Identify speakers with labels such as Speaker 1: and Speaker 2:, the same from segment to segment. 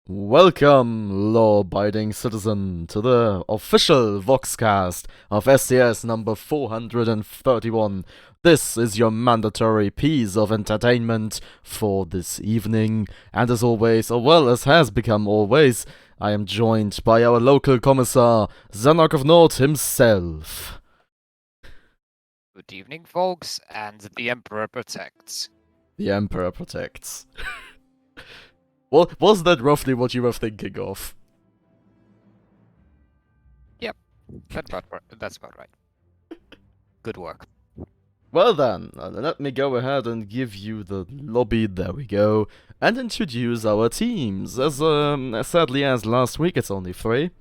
Speaker 1: Welcome, law-abiding citizen, to the official Voxcast of SCS number 431. This is your mandatory piece of entertainment for this evening, and as always, or well, as has become always, I am joined by our local commissar, Zennoch of North himself.
Speaker 2: Good evening, folks, and the Emperor protects.
Speaker 1: The Emperor protects. Well, was that roughly what you were thinking of?
Speaker 2: That's about right. Good work.
Speaker 1: Well then, let me go ahead and give you the lobby, there we go, and introduce our teams. As sadly as last week it's only 3,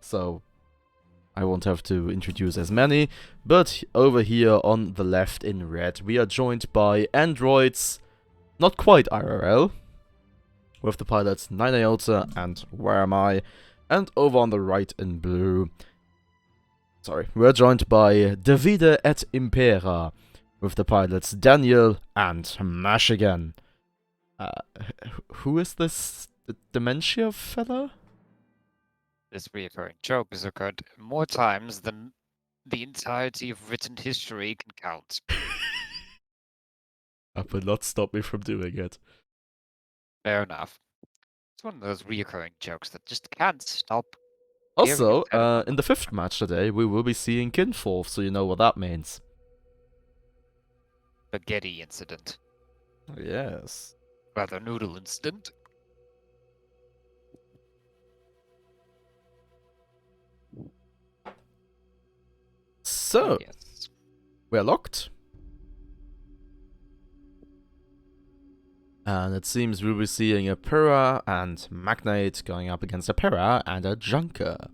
Speaker 1: so I won't have to introduce as many, but over here on the left in red we are joined by androids, not quite IRL, with the pilots 9 Iota and Where Am I, and over on the right in blue, we're joined by Davide et Impera, with the pilots Daniel and Michigan. Who is this dementia fella?
Speaker 2: This reoccurring joke has occurred more times than the entirety of written history can count.
Speaker 1: That will not stop me from doing it.
Speaker 2: Fair enough. It's one of those reoccurring jokes that just can't stop.
Speaker 1: Also, in the 5th match today, we will be seeing Kinforth, so you know what that means.
Speaker 2: Spaghetti incident.
Speaker 1: Yes.
Speaker 2: Rather, noodle incident.
Speaker 1: So,
Speaker 2: yes.
Speaker 1: We're locked. And it seems we'll be seeing a Pura and Magnate going up against a Pura and a Junker.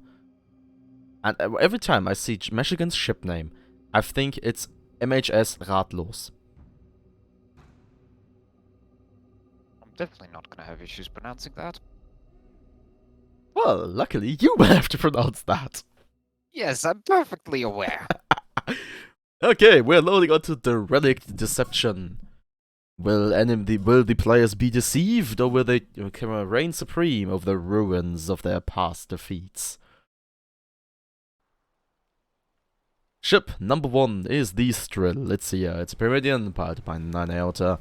Speaker 1: And every time I see Michigan's ship name, I think it's MHS Ratlos.
Speaker 2: I'm definitely not gonna have issues pronouncing that.
Speaker 1: Well, luckily you will have to pronounce that.
Speaker 2: Yes, I'm perfectly aware.
Speaker 1: Okay, we're loading onto the Relic Deception. Will the players be deceived, or will they reign supreme over the ruins of their past defeats? Ship number 1 is the Strill. It's a Peridian, piloted by 9 Iota.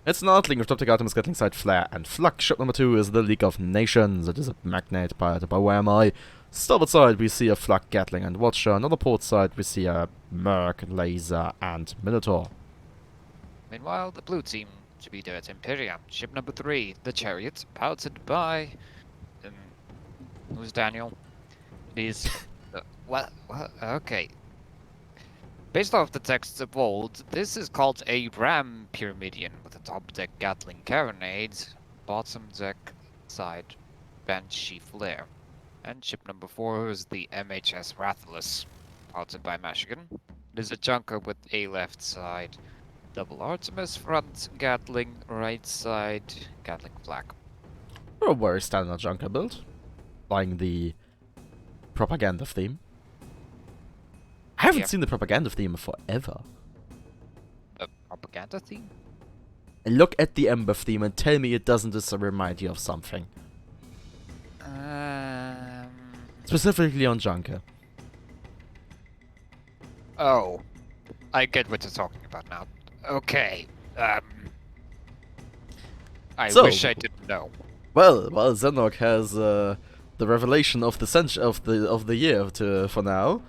Speaker 1: It's an Artling with Toptic Artemis Gatling Sight Flare and Flak. Ship number 2 is the League of Nations. It is a Magnate, piloted by Where Am I? Starboard side we see a Flak Gatling and Watcher. On the port side we see a Merc, Laser and Minotaur.
Speaker 2: Meanwhile, the blue team should be there at Imperium. Ship number 3, the Chariot, piloted by... who's Daniel? It is... well, okay. Based off the texts of old, this is called a Ram Pyramidion with a top deck Gatling carronade, bottom deck side Banshee flare. And ship number 4 is the MHS Rathalos, piloted by Michigan. It is a junker with a left side double Artemis front, Gatling right side, Gatling flak.
Speaker 1: A very standard junker build, flying the propaganda theme. I haven't seen the propaganda theme forever.
Speaker 2: The propaganda theme?
Speaker 1: Look at the Ember theme and tell me it doesn't just remind you of something. Specifically on Junker.
Speaker 2: Oh, I get what you're talking about now. Okay. I wish I didn't know.
Speaker 1: Well, Zennoch has the revelation of the year for now.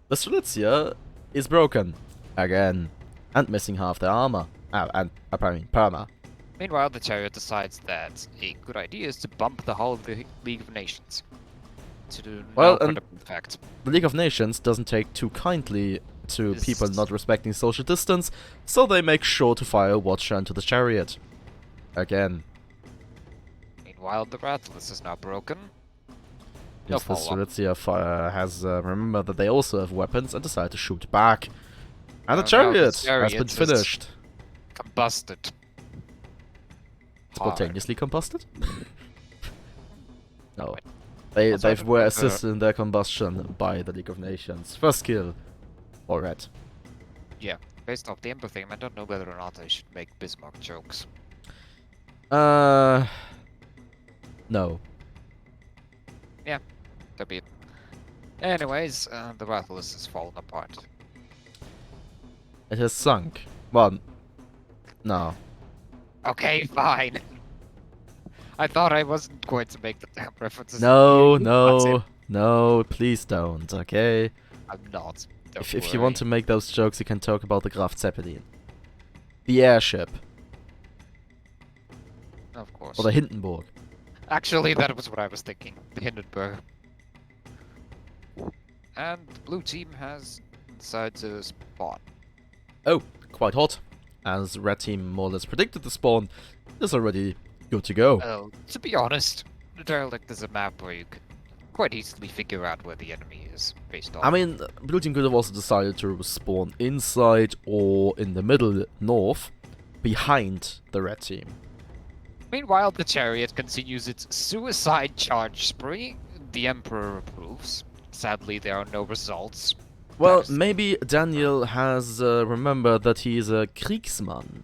Speaker 1: The Strelitzia is broken again and missing half their armor and apparently perma.
Speaker 2: Meanwhile, the Chariot decides that a good idea is to bump the whole League of Nations to do no effect.
Speaker 1: The League of Nations doesn't take too kindly to people not respecting social distance, so they make sure to fire a Watcher into the Chariot. Again.
Speaker 2: Meanwhile, the Rathalos is now broken.
Speaker 1: Yes, the Strelitzia has remembered that they also have weapons and decide to shoot back. And the Chariot has been finished.
Speaker 2: Combusted.
Speaker 1: Spontaneously combusted? No. They were assisted in their combustion by the League of Nations. First kill. Or red.
Speaker 2: Yeah, based off the Ember theme, I don't know whether or not I should make Bismarck jokes.
Speaker 1: No.
Speaker 2: So be it. Anyways, the Rathalos has fallen apart.
Speaker 1: It has sunk. Well, no.
Speaker 2: Okay, fine. I thought I wasn't going to make the damn references.
Speaker 1: No,
Speaker 2: You got it.
Speaker 1: no, please don't, okay?
Speaker 2: I'm not. Don't
Speaker 1: If you want to make those jokes, you can talk about the Graf Zeppelin. The airship.
Speaker 2: Of course.
Speaker 1: Or the Hindenburg.
Speaker 2: Actually, that was what I was thinking. The Hindenburg. And the blue team has decided to spawn.
Speaker 1: Oh, quite hot. As red team more or less predicted the spawn, is already good to go.
Speaker 2: Well, to be honest, the Derelict is a map where you could quite easily figure out where the enemy is based on.
Speaker 1: I mean, blue team could have also decided to spawn inside or in the middle north, behind the red team.
Speaker 2: Meanwhile, the Chariot continues its suicide charge spree. The Emperor approves. Sadly, there are no results.
Speaker 1: Well,
Speaker 2: That's-
Speaker 1: maybe Daniel has remembered that he is a Kriegsmann.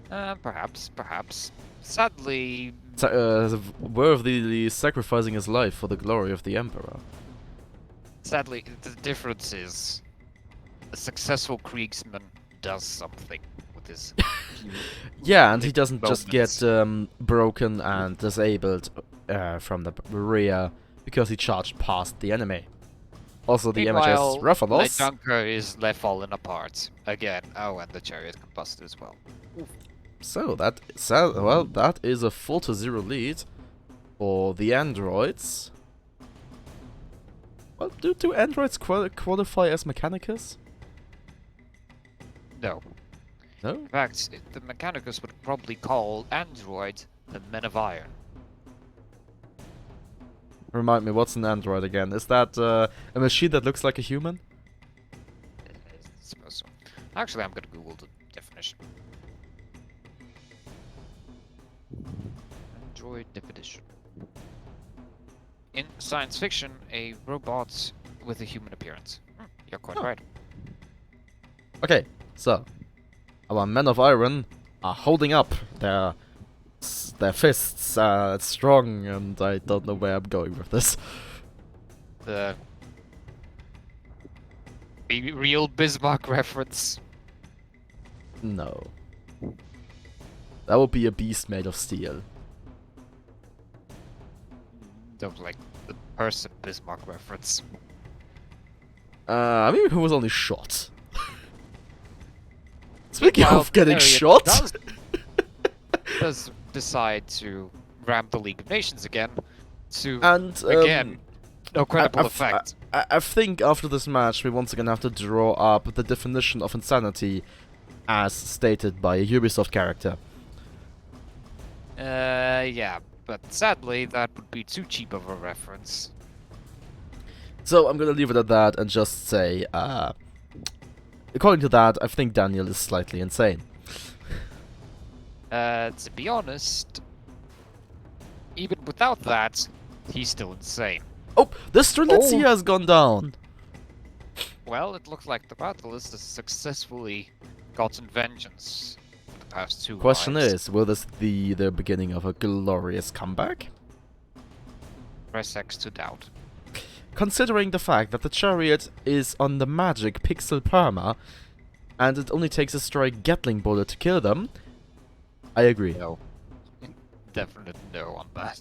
Speaker 2: Perhaps. Sadly,
Speaker 1: Worthily sacrificing his life for the glory of the Emperor.
Speaker 2: the difference is a successful Kriegsman does something with his.
Speaker 1: Yeah, and he doesn't just
Speaker 2: moments.
Speaker 1: get broken and disabled from the rear because he charged past the enemy. Also, the
Speaker 2: Meanwhile,
Speaker 1: MHS Rathalos.
Speaker 2: Junker is left falling apart again. Oh, and the Chariot combusted as well.
Speaker 1: So that is a 4-0 lead for the androids. Well, do androids qualify as Mechanicus?
Speaker 2: No.
Speaker 1: No.
Speaker 2: In fact, the Mechanicus would probably call Android the Men of Iron.
Speaker 1: Remind me, what's an android again? Is that a machine that looks like a human?
Speaker 2: I suppose so. Actually, I'm gonna Google the definition. Android definition. In science fiction, a robot with a human appearance. You're quite
Speaker 1: Huh.
Speaker 2: right.
Speaker 1: Okay, so our men of iron are holding up their fists strong, and I don't know where I'm going with this.
Speaker 2: The real Bismarck reference.
Speaker 1: No. That would be a beast made of steel.
Speaker 2: Don't like the person Bismarck reference.
Speaker 1: I mean, who was only shot? Speaking
Speaker 2: Meanwhile,
Speaker 1: of getting
Speaker 2: Chariot
Speaker 1: shot,
Speaker 2: does decide to ram the League of Nations again. To
Speaker 1: and
Speaker 2: again, no credible
Speaker 1: I've-
Speaker 2: effect.
Speaker 1: I think after this match we once again have to draw up the definition of insanity as stated by a Ubisoft character.
Speaker 2: Yeah, but sadly that would be too cheap of a reference.
Speaker 1: So I'm gonna leave it at that and just say, according to that, I think Daniel is slightly insane.
Speaker 2: To be honest, even without that, he's still insane.
Speaker 1: Oh, the Strelitzia has gone down!
Speaker 2: Well, it looks like the Battlist has successfully gotten vengeance for the past 2
Speaker 1: Question
Speaker 2: lives.
Speaker 1: is, will this be the beginning of a glorious comeback?
Speaker 2: Press X to doubt.
Speaker 1: Considering the fact that the Chariot is on the magic pixel perma, and it only takes a stray Gatling bullet to kill them, I agree.
Speaker 2: No. Definite no on that.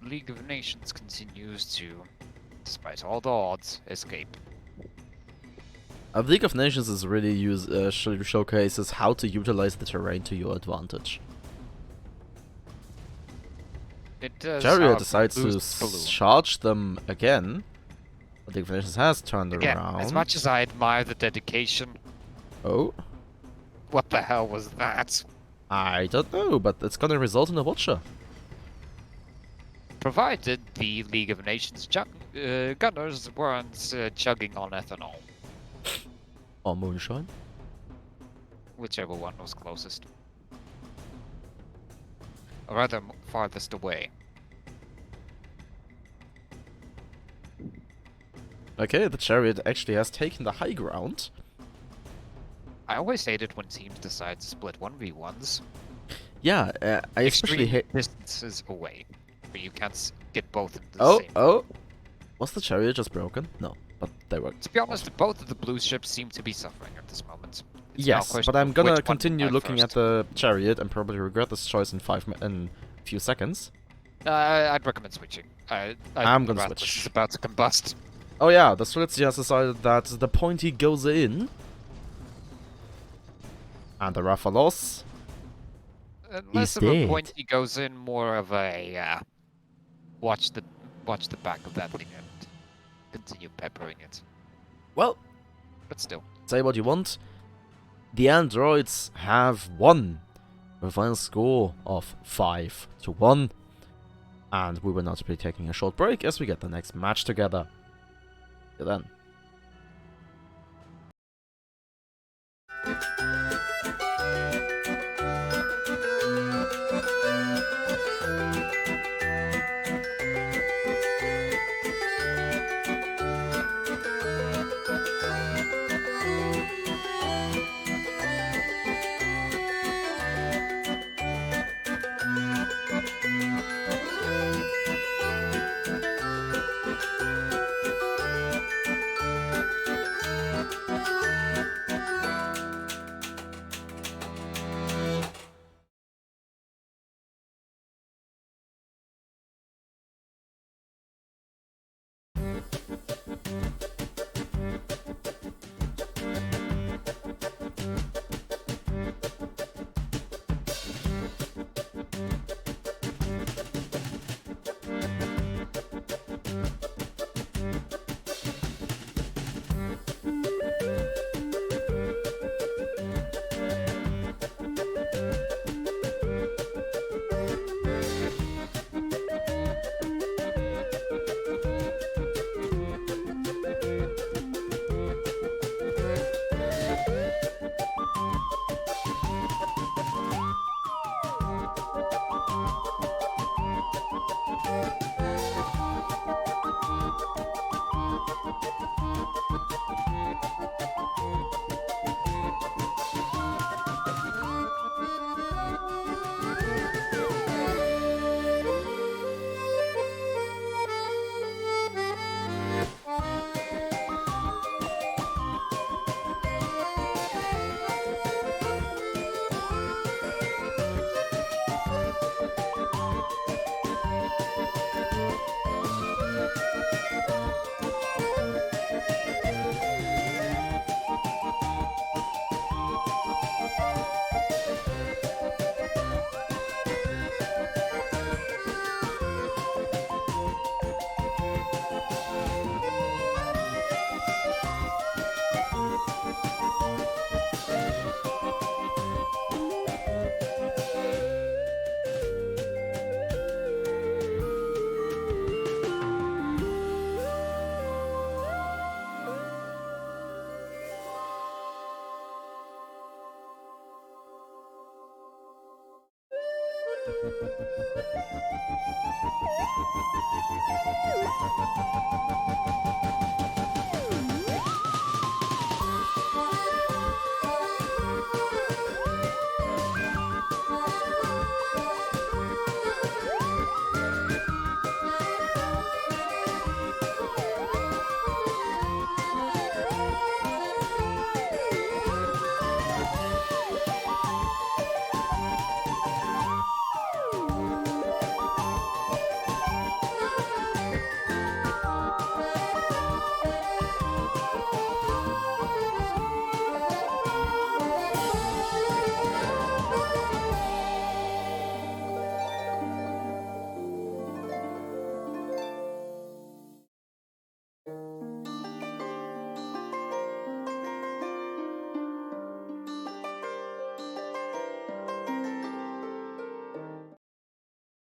Speaker 2: League of Nations continues to, despite all the odds, escape.
Speaker 1: League of Nations is really showcases how to utilize the terrain to your advantage.
Speaker 2: It does.
Speaker 1: Chariot
Speaker 2: however,
Speaker 1: decides to
Speaker 2: boost balloon.
Speaker 1: charge them again. But League of Nations has turned
Speaker 2: Again,
Speaker 1: around.
Speaker 2: as much as I admire the dedication,
Speaker 1: Oh,
Speaker 2: what the hell was that?
Speaker 1: I don't know, but it's gonna result in a Watcher.
Speaker 2: Provided the League of Nations gunners weren't chugging on ethanol,
Speaker 1: Or Moonshine.
Speaker 2: whichever one was closest. Or rather, farthest away.
Speaker 1: Okay, the Chariot actually has taken the high ground.
Speaker 2: I always hate it when teams decide to split 1v1s.
Speaker 1: Yeah, I especially
Speaker 2: Extreme
Speaker 1: hate.
Speaker 2: distances away, where you can't get both into the
Speaker 1: Oh,
Speaker 2: same.
Speaker 1: oh! Was the chariot just broken? No, but they were.
Speaker 2: To be honest, both of the blue ships seem to be suffering at this moment. It's now a
Speaker 1: Yes,
Speaker 2: question
Speaker 1: but I'm
Speaker 2: of
Speaker 1: gonna
Speaker 2: which one
Speaker 1: continue
Speaker 2: died
Speaker 1: looking at
Speaker 2: first.
Speaker 1: the chariot and probably regret this choice in in a few seconds.
Speaker 2: I'd recommend switching.
Speaker 1: I'm
Speaker 2: The
Speaker 1: gonna
Speaker 2: Rasmus
Speaker 1: switch.
Speaker 2: is about to combust.
Speaker 1: Oh yeah, the Slitzy has decided that the pointy goes in. And the Raphalos
Speaker 2: Less
Speaker 1: is
Speaker 2: of a
Speaker 1: dead.
Speaker 2: point, he goes in, more of a watch the back of that thing and continue peppering it.
Speaker 1: Well,
Speaker 2: But still,
Speaker 1: say what you want. The androids have won with a final score of 5-1. And we will not be taking a short break as we get the next match together. See you then.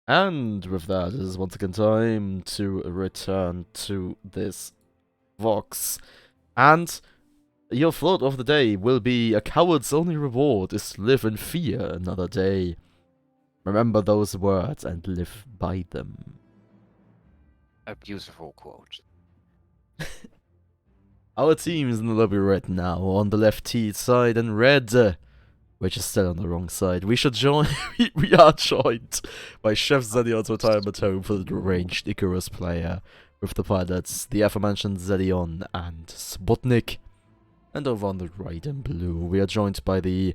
Speaker 1: And with that, it is once again time to return to this Vox. And your thought of the day will be: a coward's only reward is to live in fear another day. Remember those words and live by them.
Speaker 2: a beautiful quote.
Speaker 1: Our team is in the lobby right now, on the left T side, and red We're just still on the wrong side. We should join. we are joined by Chef Zennoch's retirement home for the ranged Icarus player, with the pilots, the aforementioned Zedion and Sputnik. And over on the right in blue, we are joined by the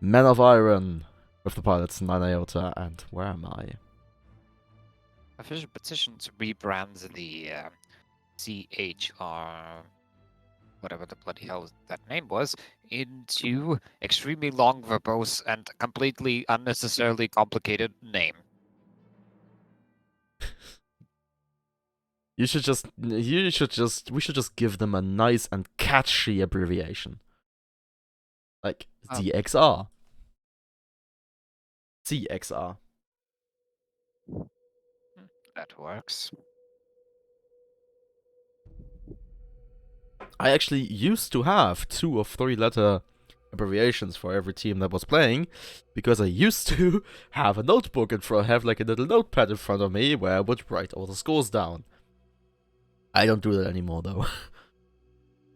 Speaker 1: Men of Iron, with the pilots 9 Iota and where am I?
Speaker 2: Official petition to rebrand the CHR, whatever the bloody hell that name was, into extremely long, verbose, and completely unnecessarily complicated name.
Speaker 1: We should just give them a nice and catchy abbreviation. Like DXR. CXR.
Speaker 2: That works.
Speaker 1: I actually used to have 2 or 3 letter abbreviations for every team that was playing, because I used to have a notebook have like a little notepad in front of me where I would write all the scores down. I don't do that anymore though.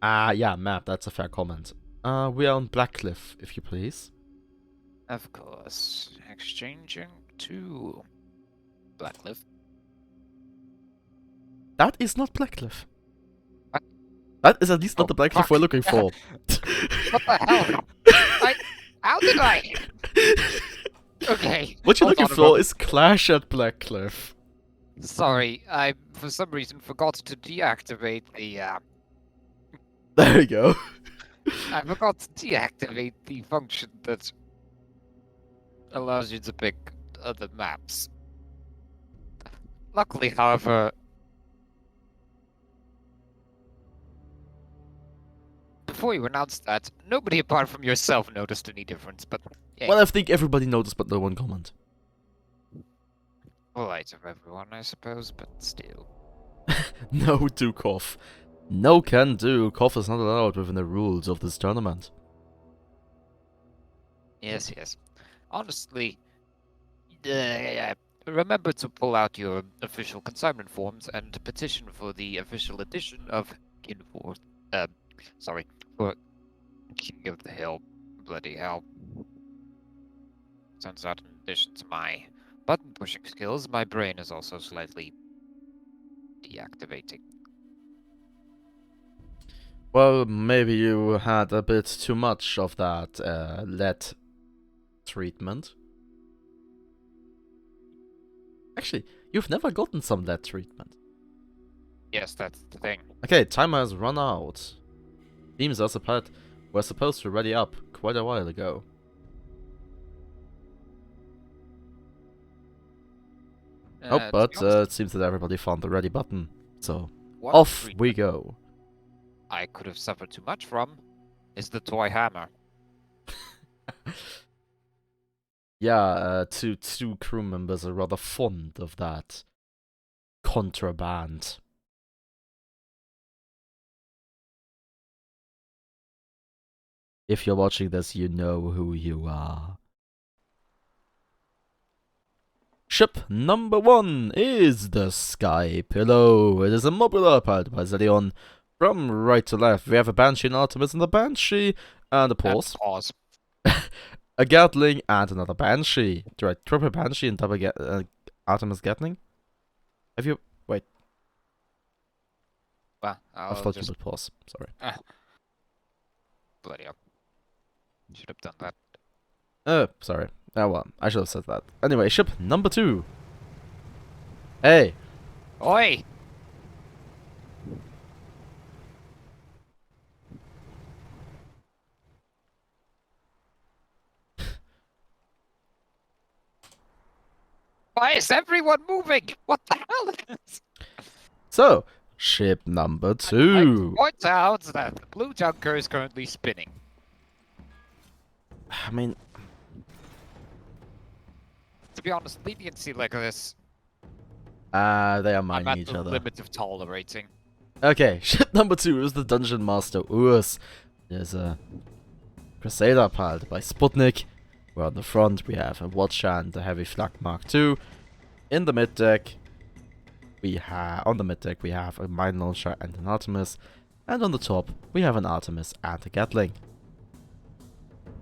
Speaker 1: Yeah, Matt, that's a fair comment. We are on Blackcliff, if you please.
Speaker 2: Of course. Exchanging to Blackcliff.
Speaker 1: That is not Blackcliff.
Speaker 2: What?
Speaker 1: That is at least not the Blackcliff we're looking for.
Speaker 2: What the hell? How did I? Okay.
Speaker 1: What you're looking for is Clash at Blackcliff.
Speaker 2: Sorry, I for some reason forgot to deactivate the
Speaker 1: There we go.
Speaker 2: I forgot to deactivate the function that allows you to pick other maps. Luckily, however, before you announced that, nobody apart from yourself noticed any difference, but yeah.
Speaker 1: Well, I think everybody noticed, but no one comment.
Speaker 2: Polite of everyone, I suppose, but still.
Speaker 1: No do cough. No can do. Cough is not allowed within the rules of this tournament.
Speaker 2: Yes. Honestly, remember to pull out your official consignment forms and petition for the official edition of for King of the Hill. Bloody hell. Turns out, in addition to my button pushing skills, my brain is also slightly deactivating.
Speaker 1: Well, maybe you had a bit too much of that lead treatment. Actually, you've never gotten some lead treatment.
Speaker 2: Yes, that's the thing.
Speaker 1: Okay, timer has run out. Teams were supposed to ready up quite a while ago. But it seems that everybody found the ready button, so off we go.
Speaker 2: I could have suffered too much from is the toy hammer.
Speaker 1: Yeah, two crew members are rather fond of that contraband. If you're watching this, you know who you are. Ship number 1 is the Sky Pillow. It is a modular powered by Zedion. From right to left, we have a Banshee and Artemis, and the Banshee and a pause. A Gatling and another Banshee. Do I triple Banshee and double Artemis Gatling? Have you... Wait.
Speaker 2: Well,
Speaker 1: I thought you would pause. Sorry.
Speaker 2: Bloody hell. Should have done that.
Speaker 1: Sorry. Oh well, I should have said that. Anyway, ship number 2. Hey.
Speaker 2: Oi! Why is everyone moving? What the hell?
Speaker 1: So, ship number 2.
Speaker 2: Point out that the blue junker is currently spinning.
Speaker 1: I mean,
Speaker 2: to be honest, leniency like this,
Speaker 1: they are
Speaker 2: I'm
Speaker 1: mining
Speaker 2: at
Speaker 1: each
Speaker 2: the
Speaker 1: other.
Speaker 2: limit of tolerating.
Speaker 1: Okay, ship number 2 is the Dungeon Master Urs. There's a Crusader piled by Sputnik. We're on the front, we have a Watcher and a Heavy Flak Mark II. In the mid deck, we have a Mine Launcher and an Artemis. And on the top, we have an Artemis and a Gatling.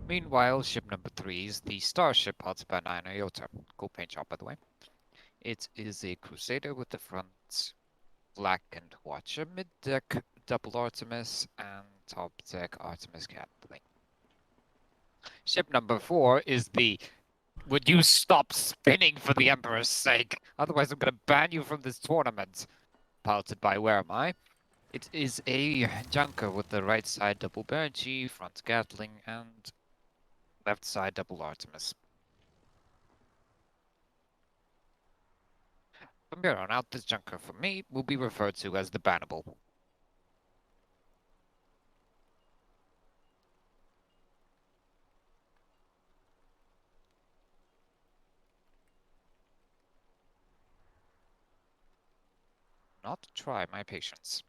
Speaker 2: Meanwhile, ship number 3 is the Starship powered by 9 Iota. Cool paint job, by the way. It is a Crusader with the front black and Watcher, mid-deck double Artemis, and top deck Artemis Gatling. Ship number 4 is the "Would you stop spinning for the Emperor's sake? Otherwise I'm gonna ban you from this tournament." Piloted by Where Am I? It is a junker with the right side double Baron G, front Gatling, and left side double Artemis. From here on out, this junker for me will be referred to as the Bannable. Not try my patience.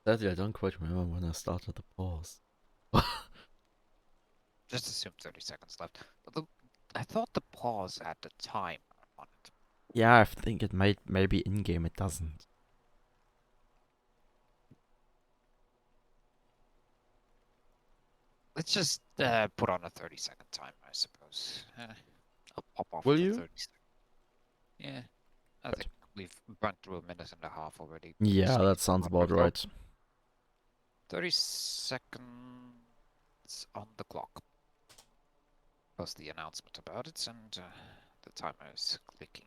Speaker 1: Sadly, I don't quite remember when I started the pause.
Speaker 2: Just assume 30 seconds left. But I thought the pause had the time on it.
Speaker 1: Yeah, I think it might, maybe in-game it doesn't.
Speaker 2: Let's just put on a 30-second timer, I suppose. I'll pop off
Speaker 1: Will
Speaker 2: the
Speaker 1: you?
Speaker 2: 30 seconds. Yeah, I think we've run through a minute and a half already.
Speaker 1: Yeah,
Speaker 2: So
Speaker 1: that sounds about
Speaker 2: go.
Speaker 1: right.
Speaker 2: 30 seconds on the clock. Post the announcement about it, and the timer is clicking.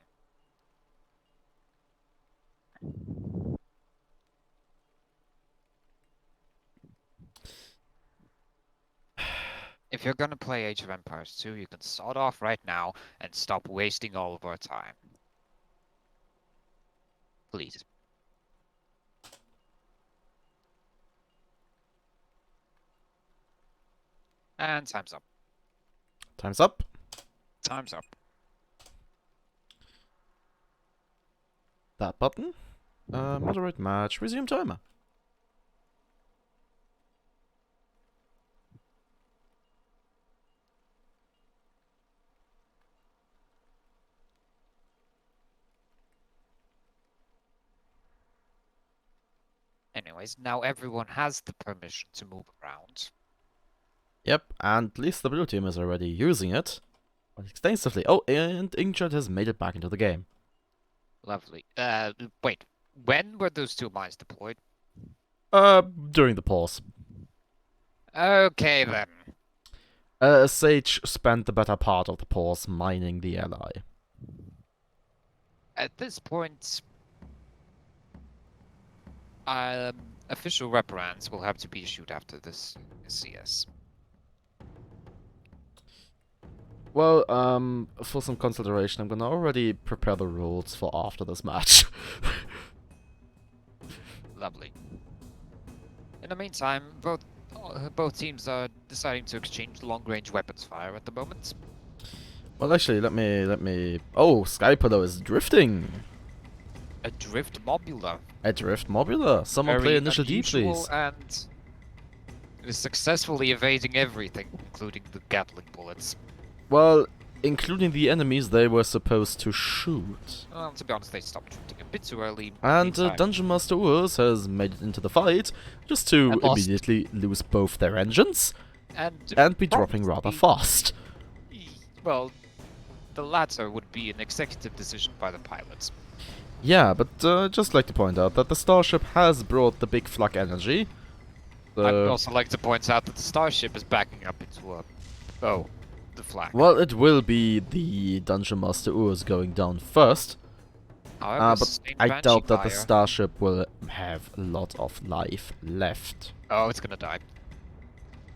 Speaker 2: If you're gonna play Age of Empires 2, you can start off right now and stop wasting all of our time. Please. And time's up.
Speaker 1: Time's up.
Speaker 2: Time's up.
Speaker 1: That button. Moderate match. Resume timer.
Speaker 2: Anyways, now everyone has the permission to move around.
Speaker 1: Yep, and at least the blue team is already using it quite extensively. Oh, and Inkjet has made it back into the game.
Speaker 2: Lovely. Wait. When were those 2 mines deployed?
Speaker 1: During the pause.
Speaker 2: Okay then.
Speaker 1: Sage spent the better part of the pause mining the ally.
Speaker 2: At this point, official reprimands will have to be issued after this SCS.
Speaker 1: Well, for some consideration, I'm gonna already prepare the rules for after this match.
Speaker 2: Lovely. In the meantime, both teams are deciding to exchange long-range weapons fire at the moment.
Speaker 1: Well, actually, let me. Oh, Skypillow is drifting.
Speaker 2: A drift mobula.
Speaker 1: A drift mobula. Someone play Initial D, please.
Speaker 2: And is successfully evading everything, including the Gatling bullets.
Speaker 1: Well, including the enemies they were supposed to shoot.
Speaker 2: Well, to be honest, they stopped shooting a bit too early.
Speaker 1: And Dungeon Master Urs has made it into the fight, just to
Speaker 2: And lost.
Speaker 1: immediately lose both their engines
Speaker 2: And
Speaker 1: be dropping rather
Speaker 2: probably-
Speaker 1: fast.
Speaker 2: Well, the latter would be an executive decision by the pilots.
Speaker 1: Yeah, but just like to point out that the Starship has brought the big flak energy.
Speaker 2: I'd also like to point out that the Starship is backing up into the flag.
Speaker 1: Well, it will be the Dungeon Master Urs going down first.
Speaker 2: However,
Speaker 1: But
Speaker 2: sustained
Speaker 1: I
Speaker 2: Banshee
Speaker 1: doubt that the
Speaker 2: fire-
Speaker 1: Starship will have a lot of life left.
Speaker 2: Oh, it's gonna die.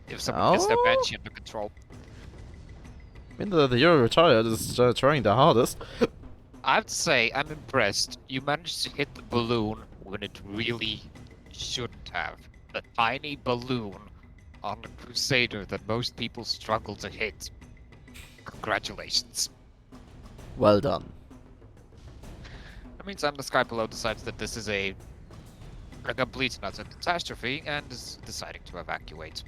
Speaker 2: If someone gets their
Speaker 1: Oh?
Speaker 2: Banshee under control.
Speaker 1: I mean, the Euro retired is trying their hardest.
Speaker 2: I have to say, I'm impressed. You managed to hit the balloon when it really shouldn't have. A tiny balloon on a Crusader that most people struggle to hit. Congratulations.
Speaker 1: Well done.
Speaker 2: In the meantime, the sky below decides that this is a complete and utter catastrophe and is deciding to evacuate.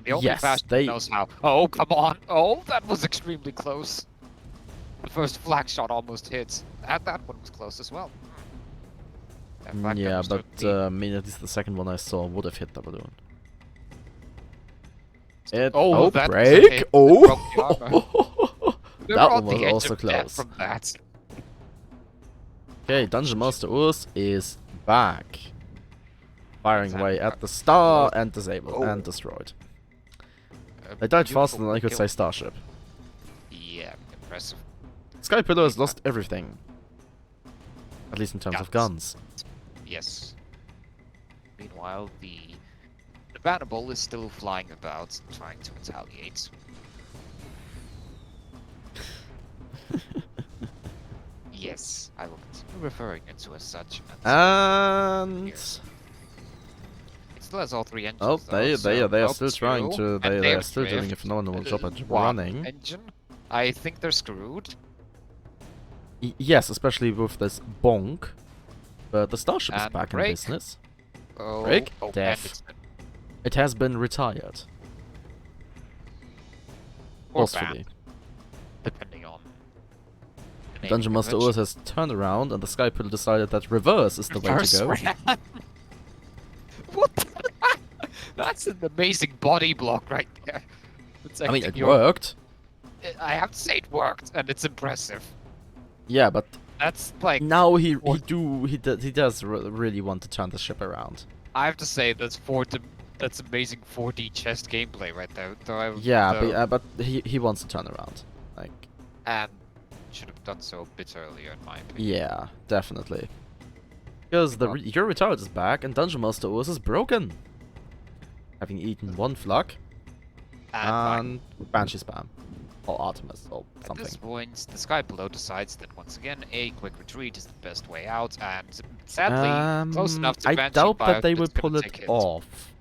Speaker 2: The only
Speaker 1: Yes,
Speaker 2: fast
Speaker 1: they-
Speaker 2: knows how. Oh, come on! Oh, that was extremely close. The first flag shot almost hit. And that one was close as well. That flag gun
Speaker 1: Yeah,
Speaker 2: was
Speaker 1: but
Speaker 2: certainly-
Speaker 1: I mean, at least the second one I saw would have hit the balloon. It
Speaker 2: Oh, that was a
Speaker 1: break!
Speaker 2: hit. It
Speaker 1: Oh!
Speaker 2: broke the armor. We were
Speaker 1: That
Speaker 2: on
Speaker 1: one was
Speaker 2: the edge
Speaker 1: also
Speaker 2: of death
Speaker 1: close.
Speaker 2: from that.
Speaker 1: Okay, Dungeon Master Urs is back. Firing
Speaker 2: Time
Speaker 1: away
Speaker 2: to
Speaker 1: at the star
Speaker 2: close.
Speaker 1: and disabled
Speaker 2: Oh.
Speaker 1: and destroyed.
Speaker 2: A
Speaker 1: They died faster
Speaker 2: beautiful
Speaker 1: than I could
Speaker 2: kill.
Speaker 1: say Starship.
Speaker 2: Yeah, impressive.
Speaker 1: Sky Pillar has lost everything. At least in terms of guns.
Speaker 2: Yes. Meanwhile, the Vanable is still flying about, trying to retaliate. Yes, I will continue referring it to as such.
Speaker 1: And
Speaker 2: It still has all three engines.
Speaker 1: oh,
Speaker 2: though, so
Speaker 1: they are
Speaker 2: up
Speaker 1: still trying to.
Speaker 2: and
Speaker 1: They are
Speaker 2: have
Speaker 1: still doing a
Speaker 2: drift,
Speaker 1: phenomenal job at
Speaker 2: one
Speaker 1: running.
Speaker 2: engine. I think they're screwed.
Speaker 1: Yes, especially with this bonk. But the Starship is
Speaker 2: And
Speaker 1: back in
Speaker 2: break.
Speaker 1: business.
Speaker 2: Oh,
Speaker 1: Break.
Speaker 2: and
Speaker 1: Death.
Speaker 2: it's
Speaker 1: It has been retired.
Speaker 2: or
Speaker 1: Forcefully.
Speaker 2: banned, depending on the naming
Speaker 1: Dungeon Master
Speaker 2: convention.
Speaker 1: Urs has turned around and the Sky Pillar decided that reverse is the way to go.
Speaker 2: What? That's an amazing body block right there.
Speaker 1: I mean, it worked.
Speaker 2: I have to say it worked, and it's impressive.
Speaker 1: Yeah, but
Speaker 2: That's like
Speaker 1: now he
Speaker 2: Or-
Speaker 1: does really want to turn the ship around.
Speaker 2: I have to say that's amazing 4D chess gameplay right there.
Speaker 1: Yeah, but he wants to turn around. Like,
Speaker 2: and should have done so a bit earlier, in my opinion.
Speaker 1: yeah, definitely. Because your retard is back and Dungeon Master Urs is broken, having eaten one flak and Banshee spam. Or Artemis, or something.
Speaker 2: At this point, the sky below decides that once again a quick retreat is the best way out, and sadly, close enough to
Speaker 1: I
Speaker 2: Banshee
Speaker 1: doubt
Speaker 2: fire
Speaker 1: that they will
Speaker 2: it's gonna
Speaker 1: pull it
Speaker 2: take hits.
Speaker 1: off.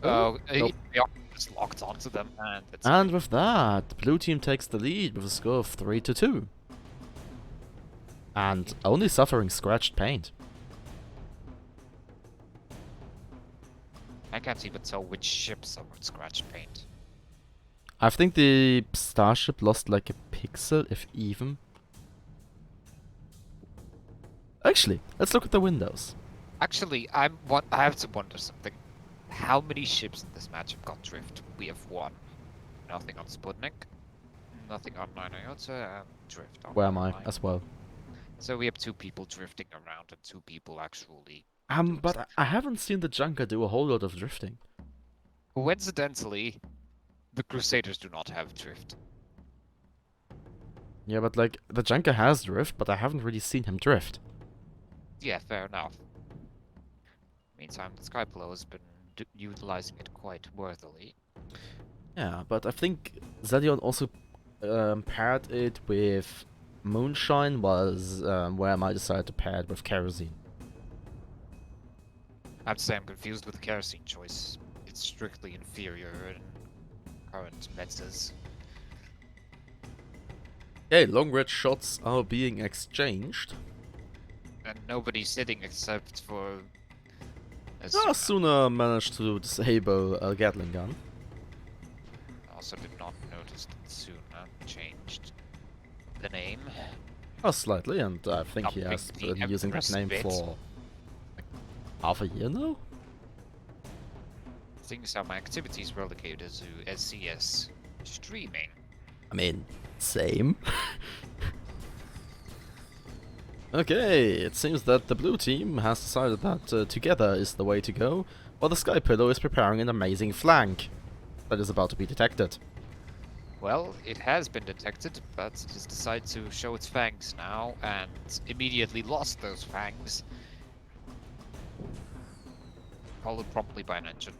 Speaker 2: Oh,
Speaker 1: Nope.
Speaker 2: they are just locked onto them, and it's
Speaker 1: And with that, blue team takes the lead with a score of 3-2. And only suffering scratched paint.
Speaker 2: I can't even tell which ship suffered scratched paint.
Speaker 1: I think the Starship lost like a pixel, if even. Actually, let's look at the windows.
Speaker 2: Actually, I have to wonder something. How many ships in this match have got drift? We have one. Nothing on Sputnik, nothing on 9 Iota, and drift on
Speaker 1: Where am I?
Speaker 2: 9.
Speaker 1: As well.
Speaker 2: So we have 2 people drifting around and 2 people actually.
Speaker 1: But I haven't seen the Junker do a whole lot of drifting.
Speaker 2: Coincidentally, the Crusaders do not have drift.
Speaker 1: Yeah, but like, the Junker has drift, but I haven't really seen him drift.
Speaker 2: Yeah, fair enough. Meantime, the Skyplow has been utilizing it quite worthily.
Speaker 1: Yeah, but I think Zedion also paired it with Moonshine, was where I decided to pair it with Kerosene.
Speaker 2: I have to say I'm confused with the kerosene choice. It's strictly inferior in current metas.
Speaker 1: Okay, long range shots are being exchanged.
Speaker 2: And nobody's hitting except for...
Speaker 1: Suna managed to disable a Gatling gun.
Speaker 2: I also did not notice that Suna changed the name.
Speaker 1: Oh, slightly, and I think he
Speaker 2: Upping
Speaker 1: has
Speaker 2: the
Speaker 1: been using that
Speaker 2: Empress
Speaker 1: name
Speaker 2: bit.
Speaker 1: for like, half a year now?
Speaker 2: Things are my activities relegated to SCS streaming.
Speaker 1: I mean, same. Okay, it seems that the blue team has decided that together is the way to go, while the Sky Pillow is preparing an amazing flank that is about to be detected.
Speaker 2: Well, it has been detected, but it has decided to show its fangs now, and immediately lost those fangs. Followed promptly by an engine.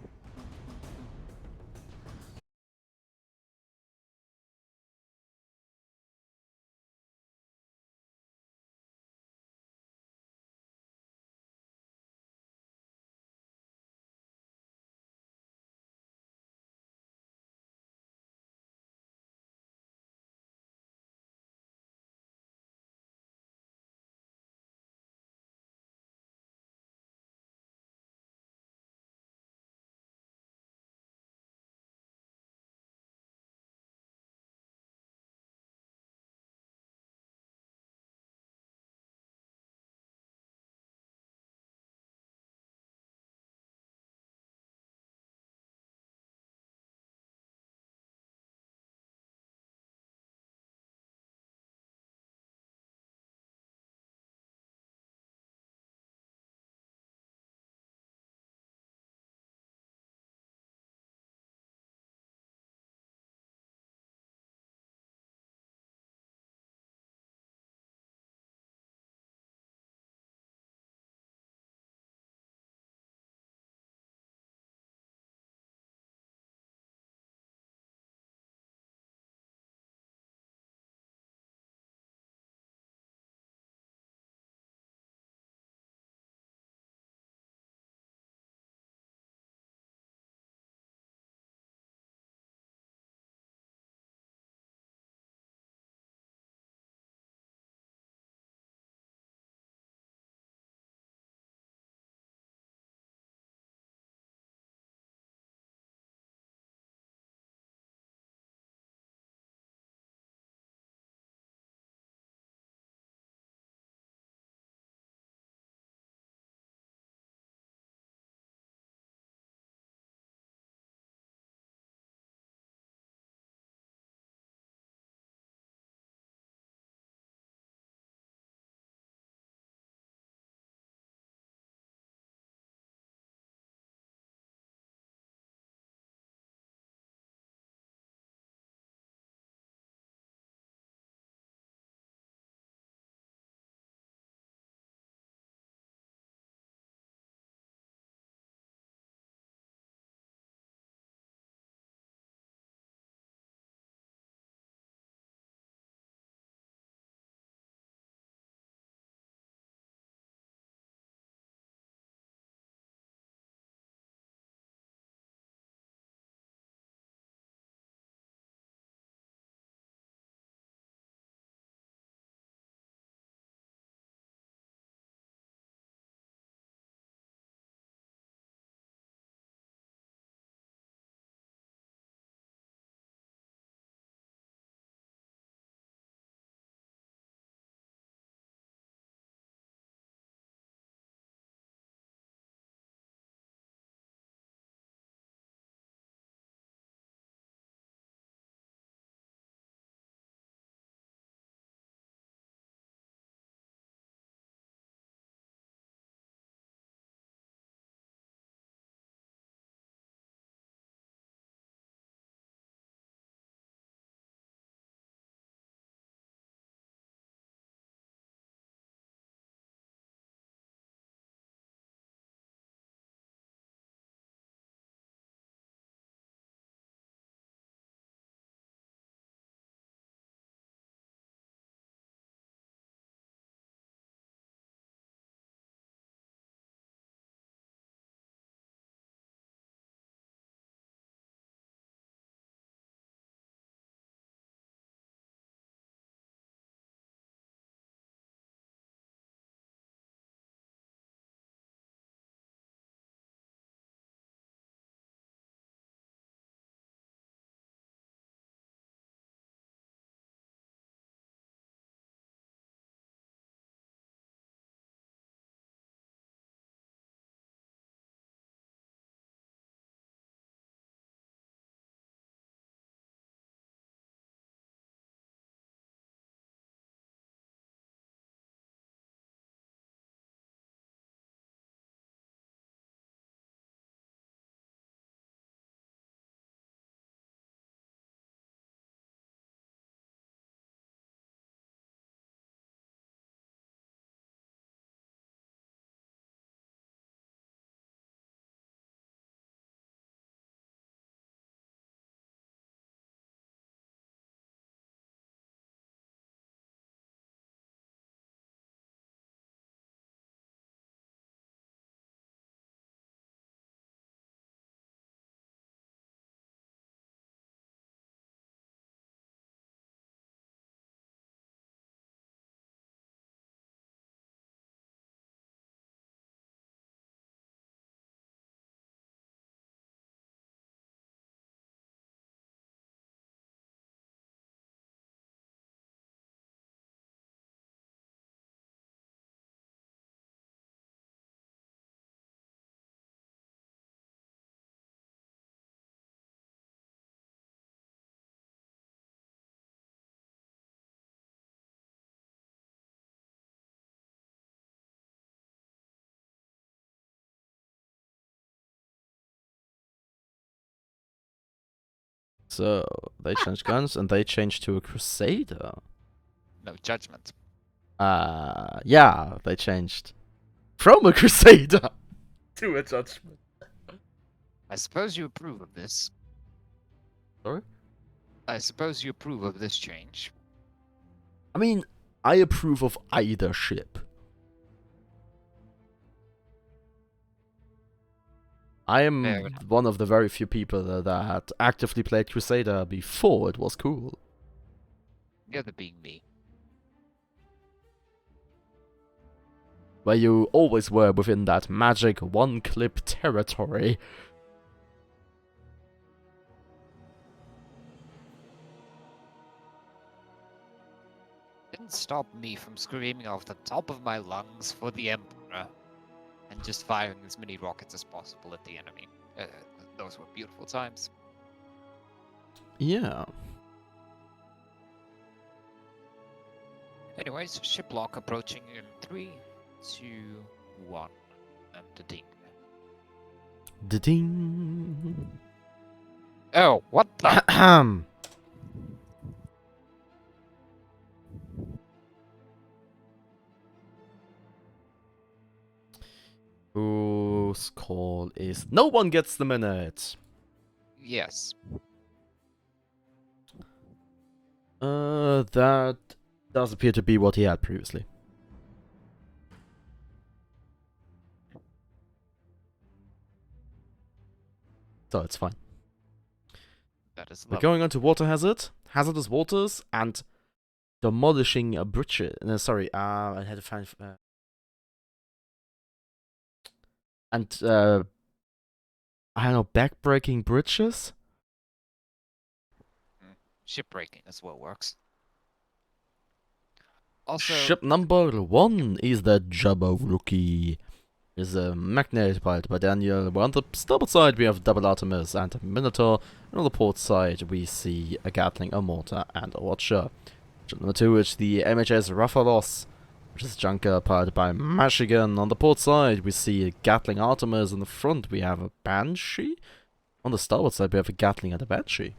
Speaker 1: So, they changed guns and they changed to a Crusader.
Speaker 2: No judgment.
Speaker 1: Yeah, they changed from a Crusader to a Judgment.
Speaker 2: I suppose you approve of this.
Speaker 1: Sorry?
Speaker 2: I suppose you approve of this change.
Speaker 1: I mean, I approve of either ship. I
Speaker 2: Fair
Speaker 1: am
Speaker 2: enough.
Speaker 1: one of the very few people that actively played Crusader before it was cool.
Speaker 2: The other being me.
Speaker 1: Where you always were within that magic one-clip territory.
Speaker 2: Didn't stop me from screaming off the top of my lungs for the Emperor and just firing as many rockets as possible at the enemy. Those were beautiful times.
Speaker 1: Yeah.
Speaker 2: Anyways, ship lock approaching in 3, 2, 1, and the ding.
Speaker 1: Da-ding.
Speaker 2: Oh, what the?
Speaker 1: Ahem. Whose call is... No one gets the minute!
Speaker 2: Yes.
Speaker 1: That does appear to be what he had previously. So it's fine.
Speaker 2: That is
Speaker 1: We're
Speaker 2: lovely.
Speaker 1: going on to Water Hazard, Hazardous Waters, and Demolishing a Bridge. Sorry, I had to find... I don't know, backbreaking bridges?
Speaker 2: Shipbreaking as well works. Also,
Speaker 1: Ship number 1 is the Jabberwocky. Is a magnet pilot by Daniel. We're on the starboard side we have Double Artemis and a Minotaur, and on the port side we see a Gatling, a Mortar, and a Watcher. Ship number 2 is the MHS Raffalos, which is a junker piloted by Michigan. On the port side we see a Gatling Artemis, in the front we have a Banshee. On the starboard side we have a Gatling and a Banshee.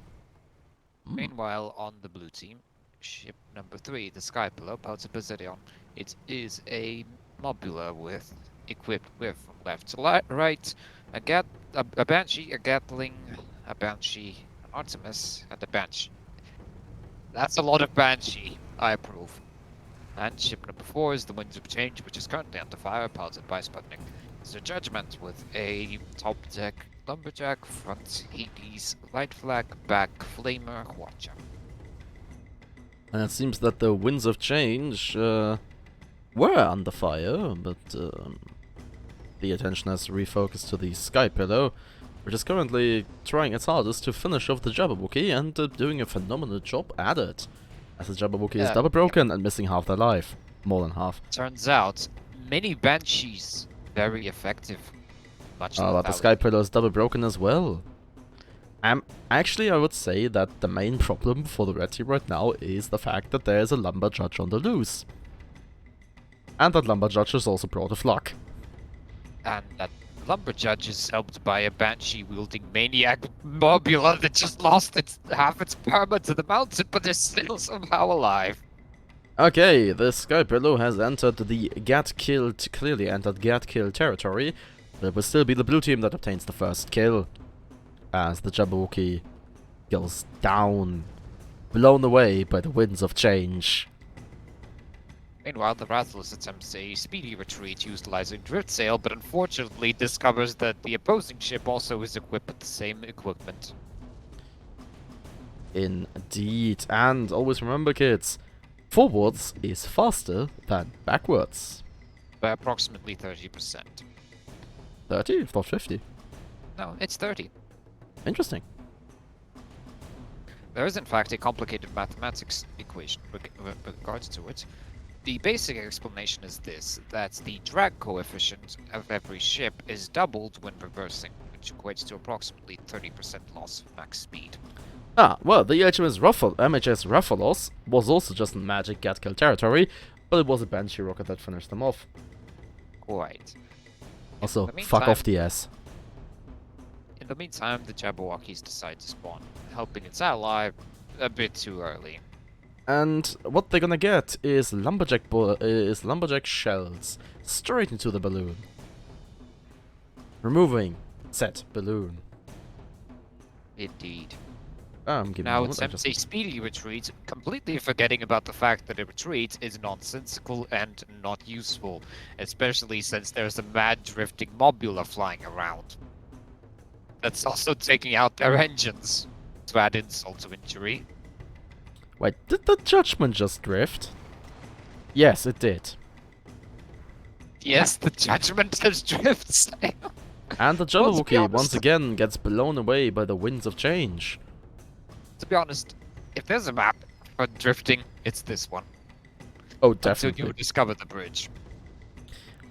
Speaker 2: meanwhile, on the blue team, ship number 3, the Sky Pillow, piloted by Zedion. It is a mobula with equipped with from left to right, a Banshee, a Gatling, a Banshee, an Artemis, and a Banshee. That's a lot of Banshee. I approve. And ship number 4 is the Winds of Change, which is currently under fire, piloted by Sputnik. It's a Judgment with a top deck Lumberjack, front Hades, light flag, back Flamer, Watcher.
Speaker 1: And it seems that the Winds of Change were under fire, but the attention has refocused to the Sky Pillow, which is currently trying its hardest to finish off the Jabberwocky and doing a phenomenal job at it. As the Jabberwocky is double broken and missing half their life. More than half.
Speaker 2: Turns out, many Banshees, very effective. Much
Speaker 1: But the Sky Pillow is double broken as well. Actually, I would say that the main problem for the red team right now is the fact that there is a Lumberjudge on the loose. And that Lumberjudge is also brought a flock.
Speaker 2: And that Lumberjudge is helped by a Banshee-wielding maniac mobula that just lost half its perma to the mountain, but is still somehow alive.
Speaker 1: Okay, the Sky Pillow has entered the clearly entered Gat-kill territory, but it will still be the blue team that obtains the first kill, as the Jabberwocky goes down, blown away by the Winds of Change.
Speaker 2: Meanwhile, the Rathalos attempts a speedy retreat utilizing drift sail, but unfortunately discovers that the opposing ship also is equipped with the same equipment.
Speaker 1: Indeed, and always remember, kids, forwards is faster than backwards.
Speaker 2: By approximately 30%.
Speaker 1: 30? I thought 50.
Speaker 2: No, it's 30.
Speaker 1: Interesting.
Speaker 2: There is in fact a complicated mathematics equation with regards to it. The basic explanation is this, that the drag coefficient of every ship is doubled when reversing, which equates to approximately 30% loss of max speed.
Speaker 1: Ah, well, the HMS Raffalos was also just in magic Gat-kill territory, but it was a Banshee rocket that finished them off.
Speaker 2: Quite.
Speaker 1: Also,
Speaker 2: the
Speaker 1: fuck
Speaker 2: meantime-
Speaker 1: off the ass.
Speaker 2: In In the meantime, the Jabberwockies decide to spawn, helping its ally a bit too early.
Speaker 1: And what they're gonna get is lumberjack shells straight into the balloon. Removing said balloon.
Speaker 2: Indeed.
Speaker 1: Give me a
Speaker 2: Now
Speaker 1: moment, I
Speaker 2: attempts
Speaker 1: just
Speaker 2: a speedy retreat, completely forgetting about the fact that a retreat is nonsensical and not useful, especially since there's a mad drifting mobula flying around. That's also taking out their engines, to add insult to injury.
Speaker 1: Wait, did the judgment just drift? Yes, it did.
Speaker 2: Yes, the judgment has drifts.
Speaker 1: And the
Speaker 2: Well, to be
Speaker 1: Jabberwocky once
Speaker 2: honest-
Speaker 1: again gets blown away by the winds of change.
Speaker 2: To be honest, if there's a map for drifting, it's this one.
Speaker 1: Oh,
Speaker 2: Until
Speaker 1: definitely.
Speaker 2: you discover the bridge.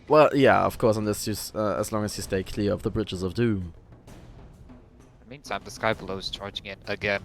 Speaker 1: Well, yeah, of course, unless you, as long as you stay clear of the bridges of doom.
Speaker 2: In the meantime, the sky below is charging in again.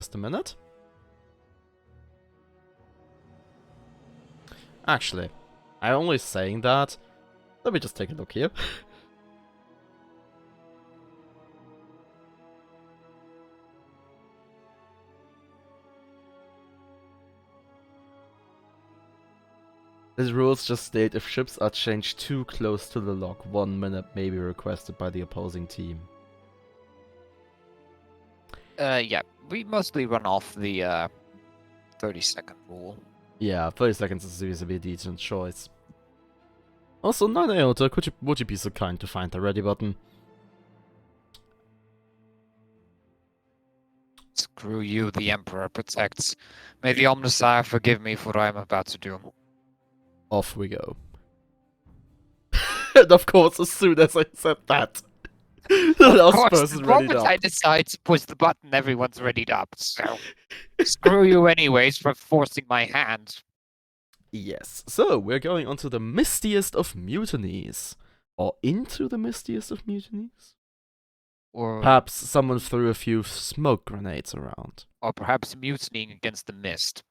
Speaker 1: Just a minute. Actually, I'm only saying that. Let me just take a look here. These rules just state if ships are changed too close to the lock, 1 minute may be requested by the opposing team.
Speaker 2: Yeah, we mostly run off the 30-second rule.
Speaker 1: Yeah, 30 seconds is usually a decent choice. Also, 9 Iota, would you be so kind to find the ready button?
Speaker 2: Screw you, the Emperor protects. May the Omnissiah forgive me for what I am about to do.
Speaker 1: Off we go. And of course, as soon as I said that, the last person
Speaker 2: the
Speaker 1: readied
Speaker 2: moment
Speaker 1: up.
Speaker 2: I decide to push the button, everyone's readied up, so... Screw you anyways for forcing my hand.
Speaker 1: Yes, so we're going on to the mistiest of mutinies. Or into the mistiest of mutinies?
Speaker 2: Or
Speaker 1: Perhaps someone threw a few smoke grenades around.
Speaker 2: or perhaps mutinying against the mist.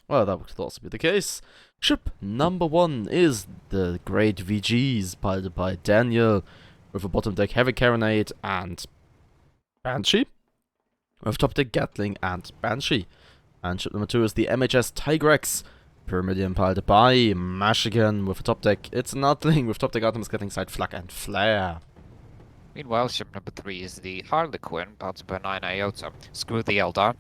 Speaker 1: Well, that would also be the case. Ship number 1 is the Great VGs, piloted by Daniel, with a bottom deck heavy carronade and Banshee, with top deck Gatling and Banshee. And ship number 2 is the MHS Tigrex, Pyramidion, piloted by Michigan, with a top deck It's Nothing, with top deck Artemis, Gatling, Side, Flak, and Flare.
Speaker 2: Meanwhile, ship number 3 is the Harlequin, piloted by 9 Iota. Screw the Eldar.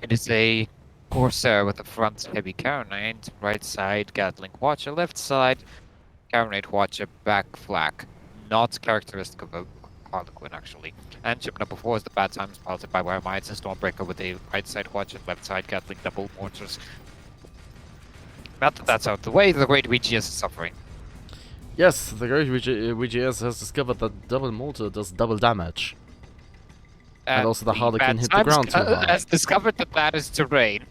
Speaker 2: It is a Corsair with a front heavy carronade, right side Gatling Watcher, left side carronade Watcher, back flak. Not characteristic of a Harlequin, actually. And ship number 4 is the Bad Times, piloted by Warmites and Stormbreaker with a right side Watcher, left side Gatling double mortars. Now that that's out of the way, the Great VGS is suffering.
Speaker 1: Yes, the Great VGS has discovered that double mortar does double damage. And also the Harlequin hit the ground too hard.
Speaker 2: Has discovered that that is terrain.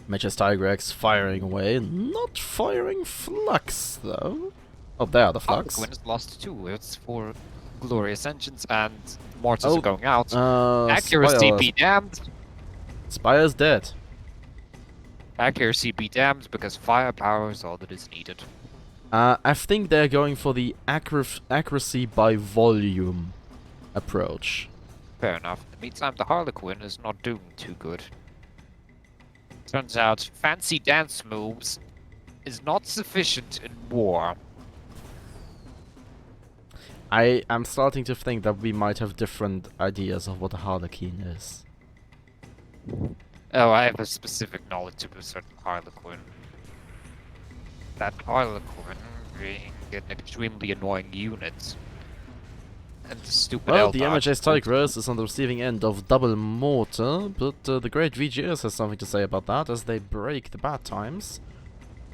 Speaker 1: MHS Tigrex firing away, not firing flux though. Oh, there are the flux.
Speaker 2: Harlequin has lost 2. It's 4 glorious engines and mortars are going out. Accuracy
Speaker 1: Spire.
Speaker 2: be damned.
Speaker 1: Spire's dead.
Speaker 2: Accuracy be damned because firepower is all that is needed.
Speaker 1: I think they're going for the accuracy by volume approach.
Speaker 2: Fair enough. In the meantime, the Harlequin is not doing too good. Turns out, fancy dance moves is not sufficient in war.
Speaker 1: I am starting to think that we might have different ideas of what a Harlequin is.
Speaker 2: Oh, I have a specific knowledge of a certain Harlequin. That Harlequin being an extremely annoying unit. And the stupid
Speaker 1: Well, the
Speaker 2: Eldar
Speaker 1: MHS Tigris is on the receiving end of double mortar, but the Great VGS has something to say about that as they break the bad times.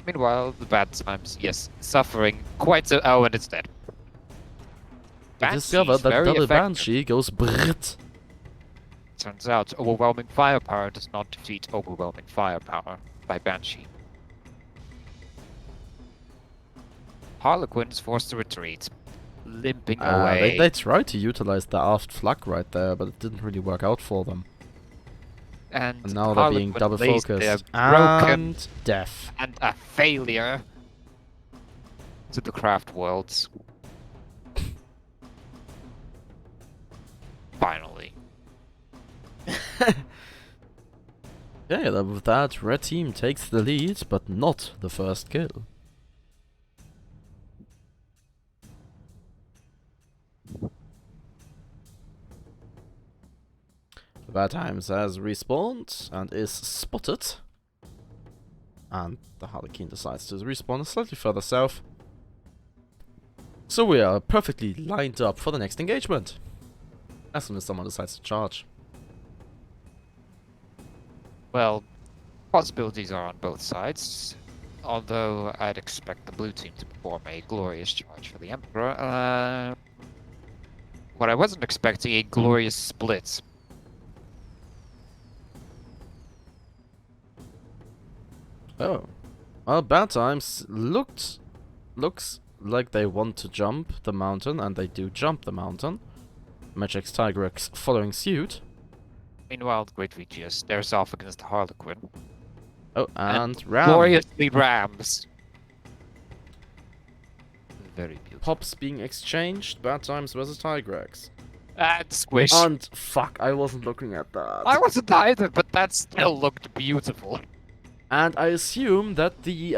Speaker 2: Meanwhile, the bad times, yes, suffering quite a... Oh, and it's dead.
Speaker 1: They discovered that
Speaker 2: very
Speaker 1: double
Speaker 2: effective.
Speaker 1: Banshee goes brrrt.
Speaker 2: Turns out, overwhelming firepower does not defeat overwhelming firepower by Banshee. Harlequin is forced to retreat, limping away.
Speaker 1: They tried to utilize the aft flak right there, but it didn't really work out for them.
Speaker 2: And
Speaker 1: now they're being double focused. And death.
Speaker 2: And a failure to the craft worlds. Finally.
Speaker 1: Yeah, with that, red team takes the lead, but not the first kill. The Bad Times has respawned and is spotted. And the Harlequin decides to respawn slightly further south. So we are perfectly lined up for the next engagement. As soon as someone decides to charge.
Speaker 2: Well, possibilities are on both sides. Although I'd expect the blue team to perform a glorious charge for the Emperor. What I wasn't expecting, a glorious split.
Speaker 1: Oh. Well, Bad Times looks like they want to jump the mountain, and they do jump the mountain. Magic's Tigrex following suit.
Speaker 2: Meanwhile, the Great VGS stares off against the Harlequin.
Speaker 1: Oh, and Ram.
Speaker 2: Gloriously rams. Very beautiful.
Speaker 1: Pops being exchanged. Bad Times versus Tigrex.
Speaker 2: And squish.
Speaker 1: And fuck, I wasn't looking at that.
Speaker 2: I wasn't either, but that still looked beautiful.
Speaker 1: And I assume that the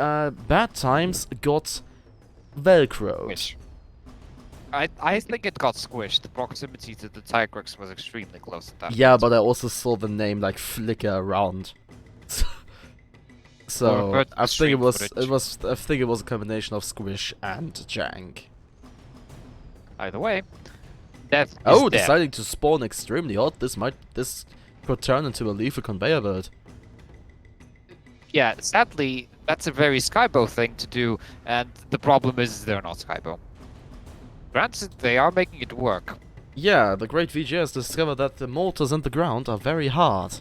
Speaker 1: Bad Times got Velcroed.
Speaker 2: Squish. I think it got squished. The proximity to the Tigrex was extremely close at that
Speaker 1: Yeah,
Speaker 2: point.
Speaker 1: but I also saw the name like flicker around. So
Speaker 2: Or
Speaker 1: I think
Speaker 2: stream
Speaker 1: I think it was a combination of squish and jank.
Speaker 2: Either way, death
Speaker 1: Oh,
Speaker 2: is death.
Speaker 1: deciding to spawn extremely hot. This could turn into a lethal conveyor belt.
Speaker 2: Yeah, sadly, that's a very Skybow thing to do, and the problem is they're not Skybow. Granted, they are making it work.
Speaker 1: Yeah, the great VGS discovered that the mortars in the ground are very hard.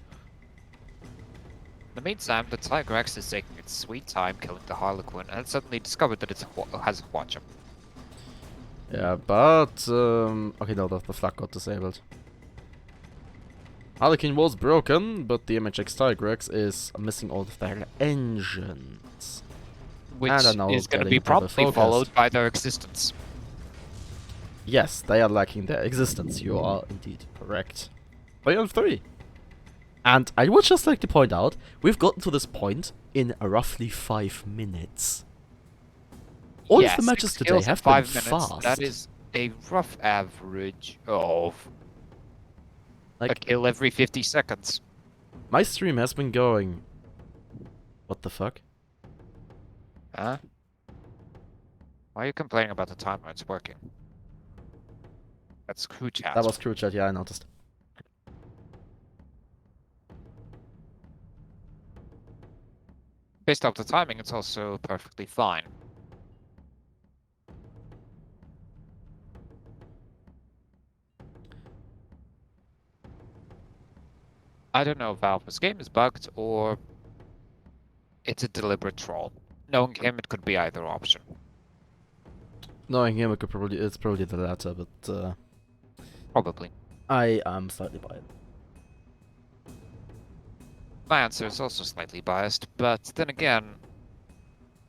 Speaker 2: In the meantime, the Tigrex is taking its sweet time killing the Harlequin, and suddenly discovered that it has a Watcher.
Speaker 1: Yeah, but okay, no, the flak got disabled. Harlequin was broken, but the MHX Tigrex is missing all of their engines.
Speaker 2: Which
Speaker 1: And are now
Speaker 2: is going to
Speaker 1: getting
Speaker 2: be
Speaker 1: double
Speaker 2: promptly
Speaker 1: focused.
Speaker 2: followed by their existence.
Speaker 1: Yes, they are lacking their existence. You are indeed correct. 3 on 3. And I would just like to point out, we've gotten to this point in roughly 5 minutes. All of the matches today
Speaker 2: kills in
Speaker 1: have been
Speaker 2: 5 minutes.
Speaker 1: fast.
Speaker 2: That is a rough average of a
Speaker 1: Like,
Speaker 2: kill every 50 seconds.
Speaker 1: my stream has been going... What the fuck?
Speaker 2: Huh? Why are you complaining about the timer? It's working. That's crew chat.
Speaker 1: That was crew chat, yeah, I noticed.
Speaker 2: Based off the timing, it's also perfectly fine. I don't know if Valve's game is bugged or it's a deliberate troll. Knowing him, it could be either option.
Speaker 1: Knowing him, it's probably the latter, but
Speaker 2: Probably.
Speaker 1: I am slightly biased.
Speaker 2: My answer is also slightly biased, but then again,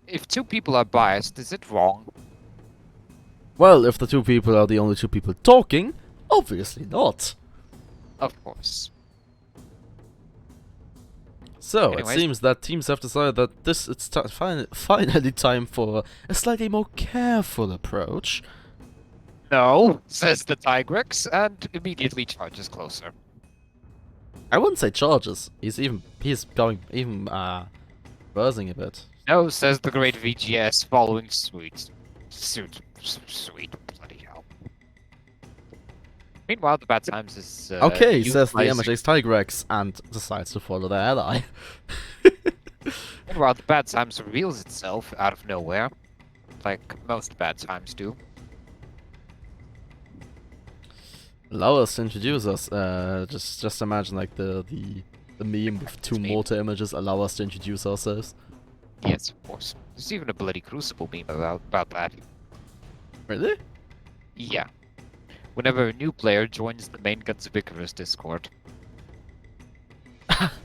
Speaker 2: if two people are biased, is it wrong?
Speaker 1: Well, if the two people are the only two people talking, obviously not.
Speaker 2: Of course.
Speaker 1: So,
Speaker 2: Anyways.
Speaker 1: it seems that teams have decided that it's finally time for a slightly more careful approach.
Speaker 2: No, says the Tigrex, and immediately charges closer.
Speaker 1: I wouldn't say charges. He's going buzzing a bit.
Speaker 2: No, says the great VGS, following suit. Sweet, bloody hell. Meanwhile, the Bad Times is
Speaker 1: Okay, says the
Speaker 2: utilizing-
Speaker 1: MHX Tigrex and decides to follow their ally.
Speaker 2: Meanwhile, the Bad Times reveals itself out of nowhere, like most Bad Times do.
Speaker 1: Allow us to introduce us. Just imagine like the meme with two
Speaker 2: me.
Speaker 1: mortar images. Allow us to introduce ourselves.
Speaker 2: Yes, of course. There's even a bloody Crucible meme about that.
Speaker 1: Really?
Speaker 2: Yeah. Whenever a new player joins the Main Guns Vicarous Discord.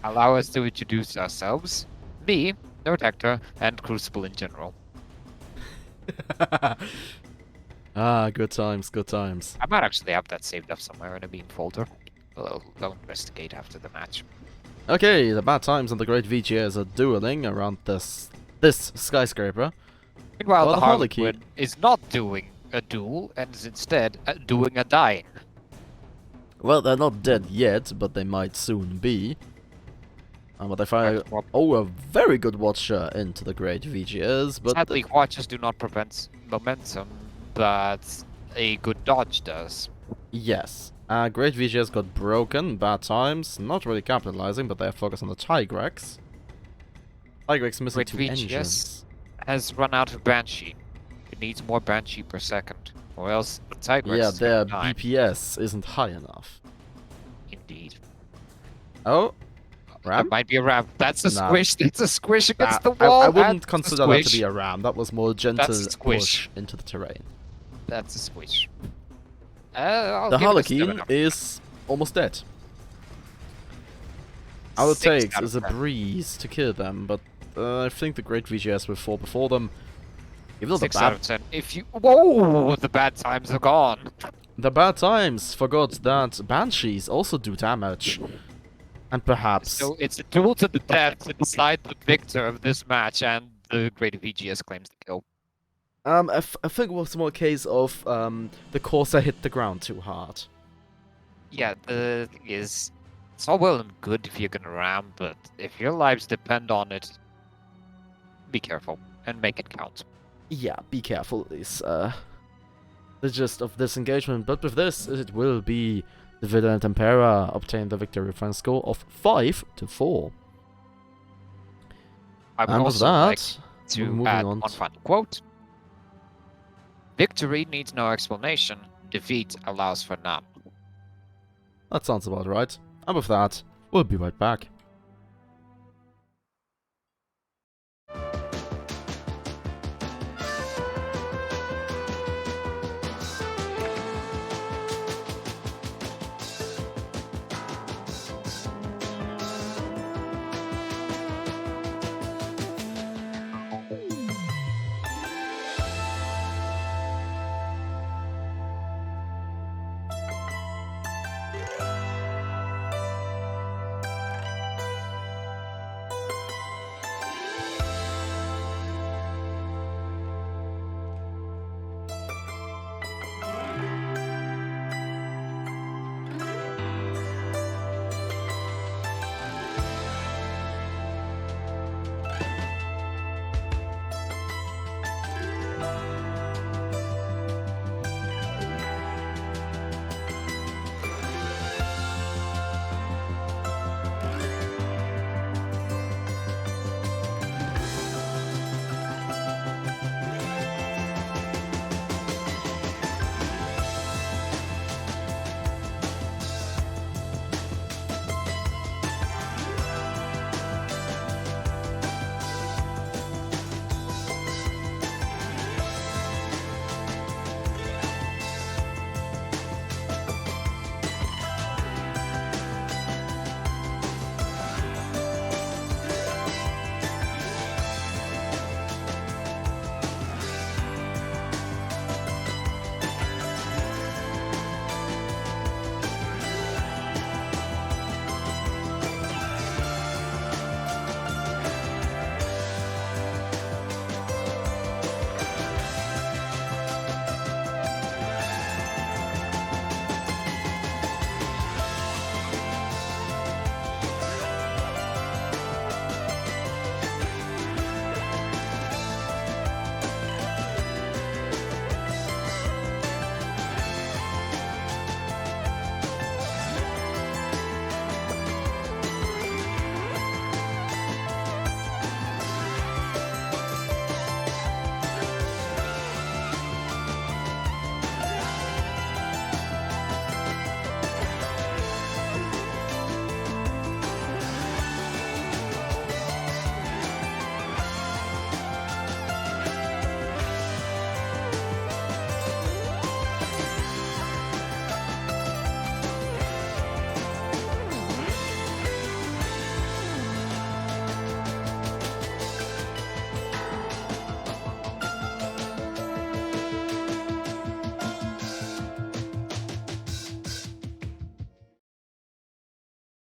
Speaker 2: Allow us to introduce ourselves, me, Nerd Hector, and Crucible in general.
Speaker 1: Ah, good times, good times.
Speaker 2: I might actually have that saved up somewhere in a meme folder. I'll investigate after the match.
Speaker 1: Okay, the Bad Times and the Great VGS are dueling around this skyscraper.
Speaker 2: Meanwhile,
Speaker 1: Well,
Speaker 2: the
Speaker 1: the Harlequin-
Speaker 2: Harlequin is not doing a duel and is instead doing a dying.
Speaker 1: Well, they're not dead yet, but they might soon be. But they fire a very good watcher into the Great VGS, but
Speaker 2: Sadly, watches do not prevent momentum, but a good dodge does.
Speaker 1: yes. Great VGS got broken, Bad Times, not really capitalizing, but they're focused on the Tigrex. Tigrex missing
Speaker 2: Great
Speaker 1: two
Speaker 2: VGS
Speaker 1: engines.
Speaker 2: has run out of Banshee. It needs more Banshee per second, or else the Tigrex
Speaker 1: Yeah,
Speaker 2: is
Speaker 1: their
Speaker 2: gonna die.
Speaker 1: BPS isn't high enough.
Speaker 2: Indeed.
Speaker 1: Oh,
Speaker 2: That
Speaker 1: ram?
Speaker 2: might be a ram. That's a
Speaker 1: Nah.
Speaker 2: squish. It's a squish against the
Speaker 1: I
Speaker 2: wall.
Speaker 1: wouldn't
Speaker 2: and
Speaker 1: consider
Speaker 2: a
Speaker 1: that to
Speaker 2: squish.
Speaker 1: be a ram. That was more gentle
Speaker 2: That's a squish.
Speaker 1: push into the terrain.
Speaker 2: That's a squish. I'll
Speaker 1: The
Speaker 2: give it a
Speaker 1: Harlequin
Speaker 2: 7.
Speaker 1: is almost dead. All it
Speaker 2: 6
Speaker 1: takes
Speaker 2: out
Speaker 1: is
Speaker 2: of
Speaker 1: a
Speaker 2: 10.
Speaker 1: breeze to kill them, but I think the Great VGS will fall before them. Even though
Speaker 2: 6 out of 10. If you... Whoa! The bad times are gone.
Speaker 1: the bad times forgot that Banshees also do damage. And perhaps...
Speaker 2: So it's a duel to the death to decide the victor of this match, and the Great VGS claims the kill.
Speaker 1: I think it was more a case of the Corsair hit the ground too hard.
Speaker 2: Yeah, the thing is, it's all well and good if you're gonna ram, but if your lives depend on it, be careful and make it count.
Speaker 1: Yeah, be careful is the gist of this engagement, but with this, it will be the Villain Tempera obtain the victory with a score of 5-4.
Speaker 2: I would
Speaker 1: And with
Speaker 2: also
Speaker 1: that,
Speaker 2: like
Speaker 1: we're
Speaker 2: to
Speaker 1: moving
Speaker 2: add
Speaker 1: on
Speaker 2: one final quote. Victory needs no explanation. Defeat allows for none.
Speaker 1: That sounds about right. And with that, we'll be right back.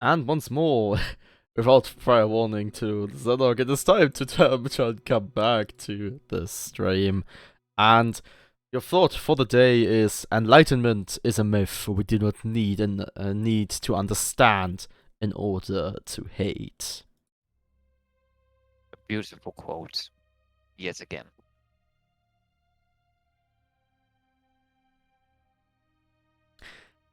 Speaker 1: And once more, without prior warning to Zennoch, it is time to try and come back to the stream. And your thought for the day is enlightenment is a myth we do not need and need to understand in order to hate.
Speaker 2: A beautiful quote, yet again.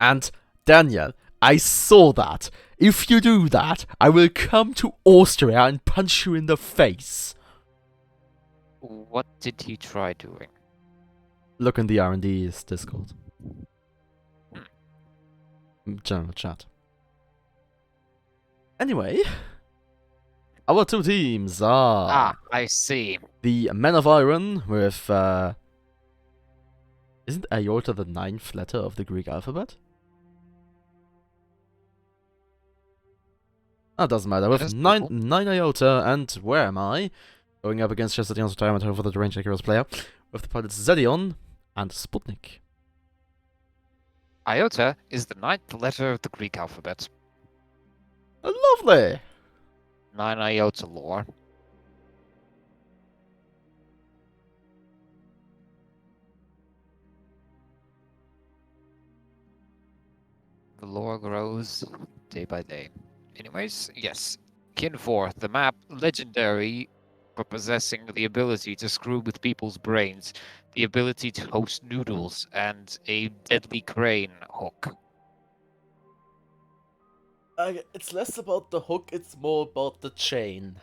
Speaker 1: And Daniel, I saw that. If you do that, I will come to Austria and punch you in the face.
Speaker 2: What did he try doing?
Speaker 1: Look in the R&D's Discord. General chat. Anyway, our two teams are...
Speaker 2: I see.
Speaker 1: The Men of Iron with... Isn't iota the 9th letter of the Greek alphabet? That doesn't matter.
Speaker 2: That
Speaker 1: With
Speaker 2: is
Speaker 1: 9
Speaker 2: cool.
Speaker 1: Iota and where am I? Going up against Chesterton's retirement home for the Range Heroes player. With the pilots Zedion and Sputnik.
Speaker 2: Iota is the 9th letter of the Greek alphabet.
Speaker 1: Lovely!
Speaker 2: 9 Iota lore. The lore grows day by day. Anyways, yes. Kin 4, the map, legendary for possessing the ability to screw with people's brains, the ability to host noodles, and a deadly crane hook.
Speaker 1: It's less about the hook, it's more about the chain.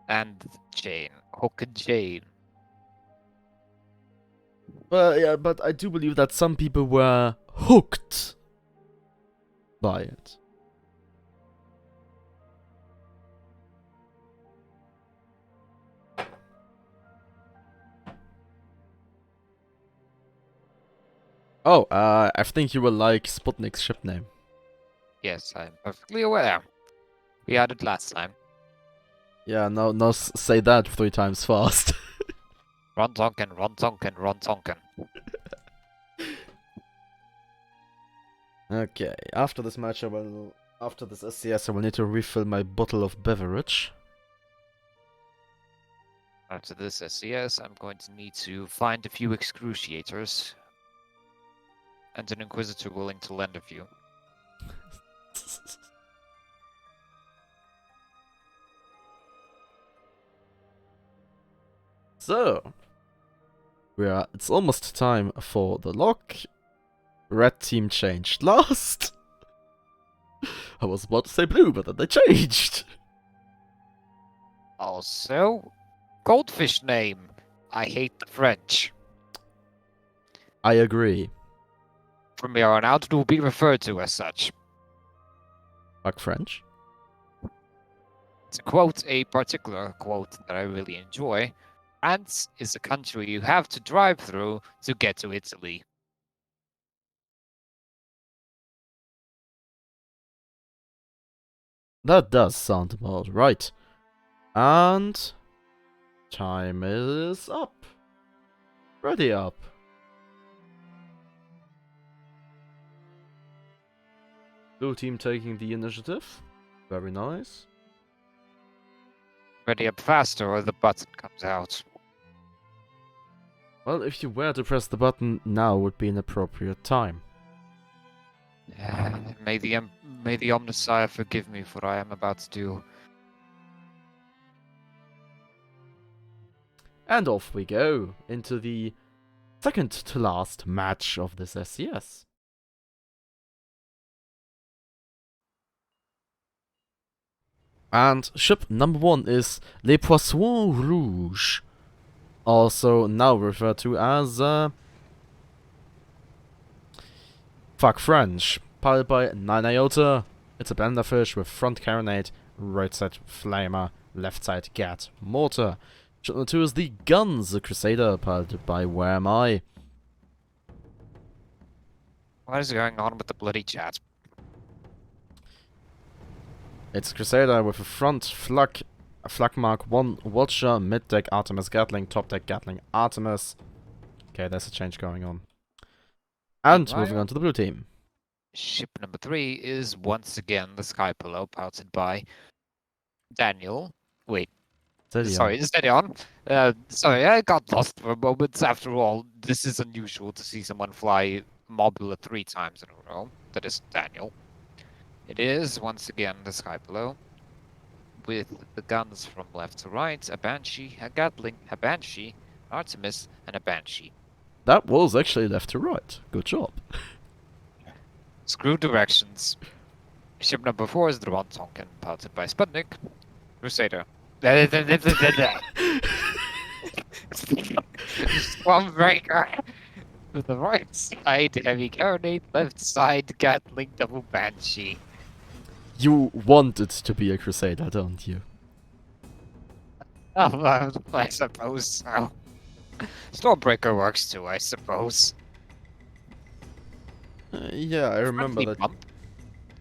Speaker 2: And chain. Hook and chain.
Speaker 1: Well, yeah, but I do believe that some people were hooked by it. Oh, I think you will like Sputnik's ship name.
Speaker 2: Yes, I'm perfectly aware. We had it last time.
Speaker 1: Yeah, no, say that 3 times fast.
Speaker 2: Run Tonkin, run Tonkin, run Tonkin.
Speaker 1: Okay, after this match after this SCS I will need to refill my bottle of beverage.
Speaker 2: After this SCS, I'm going to need to find a few excruciators. And an Inquisitor willing to lend a few.
Speaker 1: So, it's almost time for the lock. Red team changed last. I was about to say blue, but then they changed.
Speaker 2: Also, goldfish name. I hate the French.
Speaker 1: I agree.
Speaker 2: From here on out, it will be referred to as such.
Speaker 1: Fuck French.
Speaker 2: To quote a particular quote that I really enjoy, France is a country you have to drive through to get to Italy.
Speaker 1: That does sound about right. And time is up. Ready up. Blue team taking the initiative. Very nice.
Speaker 2: Ready up faster or the button comes out.
Speaker 1: Well, if you were to press the button, now would be an appropriate time.
Speaker 2: May the Omnissiah forgive me for what I am about to do.
Speaker 1: And off we go into the second to last match of this SCS. And ship number 1 is Les Poissons Rouges, also now referred to as fuck French, powered by 9 Iota. It's a blender fish with front carronade, right side flamer, left side gat mortar. Ship number 2 is the Guns, a Crusader, piloted by Where Am I?
Speaker 2: What is going on with the bloody chat?
Speaker 1: It's Crusader with a front flak Mark 1 Watcher, mid deck Artemis Gatling, top deck Gatling Artemis. Okay, there's a change going on. And moving on to the blue team.
Speaker 2: Ship number 3 is once again the Sky Pillow, piloted by Daniel. Wait.
Speaker 1: Steady
Speaker 2: Sorry,
Speaker 1: on.
Speaker 2: steady on. Sorry, I got lost for a moment. After all, this is unusual to see someone fly Mobula 3 times in a row. That is Daniel. It is, once again, the Sky Pillow, with the guns from left to right, a Banshee, a Gatling, a Banshee, Artemis, and a Banshee.
Speaker 1: That was actually left to right. Good job.
Speaker 2: Screw directions. Ship number 4 is the Ron Tonkin, piloted by Sputnik. Crusader. Stormbreaker. With the right side, heavy carronade, left side, Gatling, double Banshee.
Speaker 1: You want it to be a Crusader, don't you?
Speaker 2: Oh, I suppose so. Stormbreaker works too, I suppose.
Speaker 1: Yeah, I remember
Speaker 2: Friendly
Speaker 1: that.
Speaker 2: bump.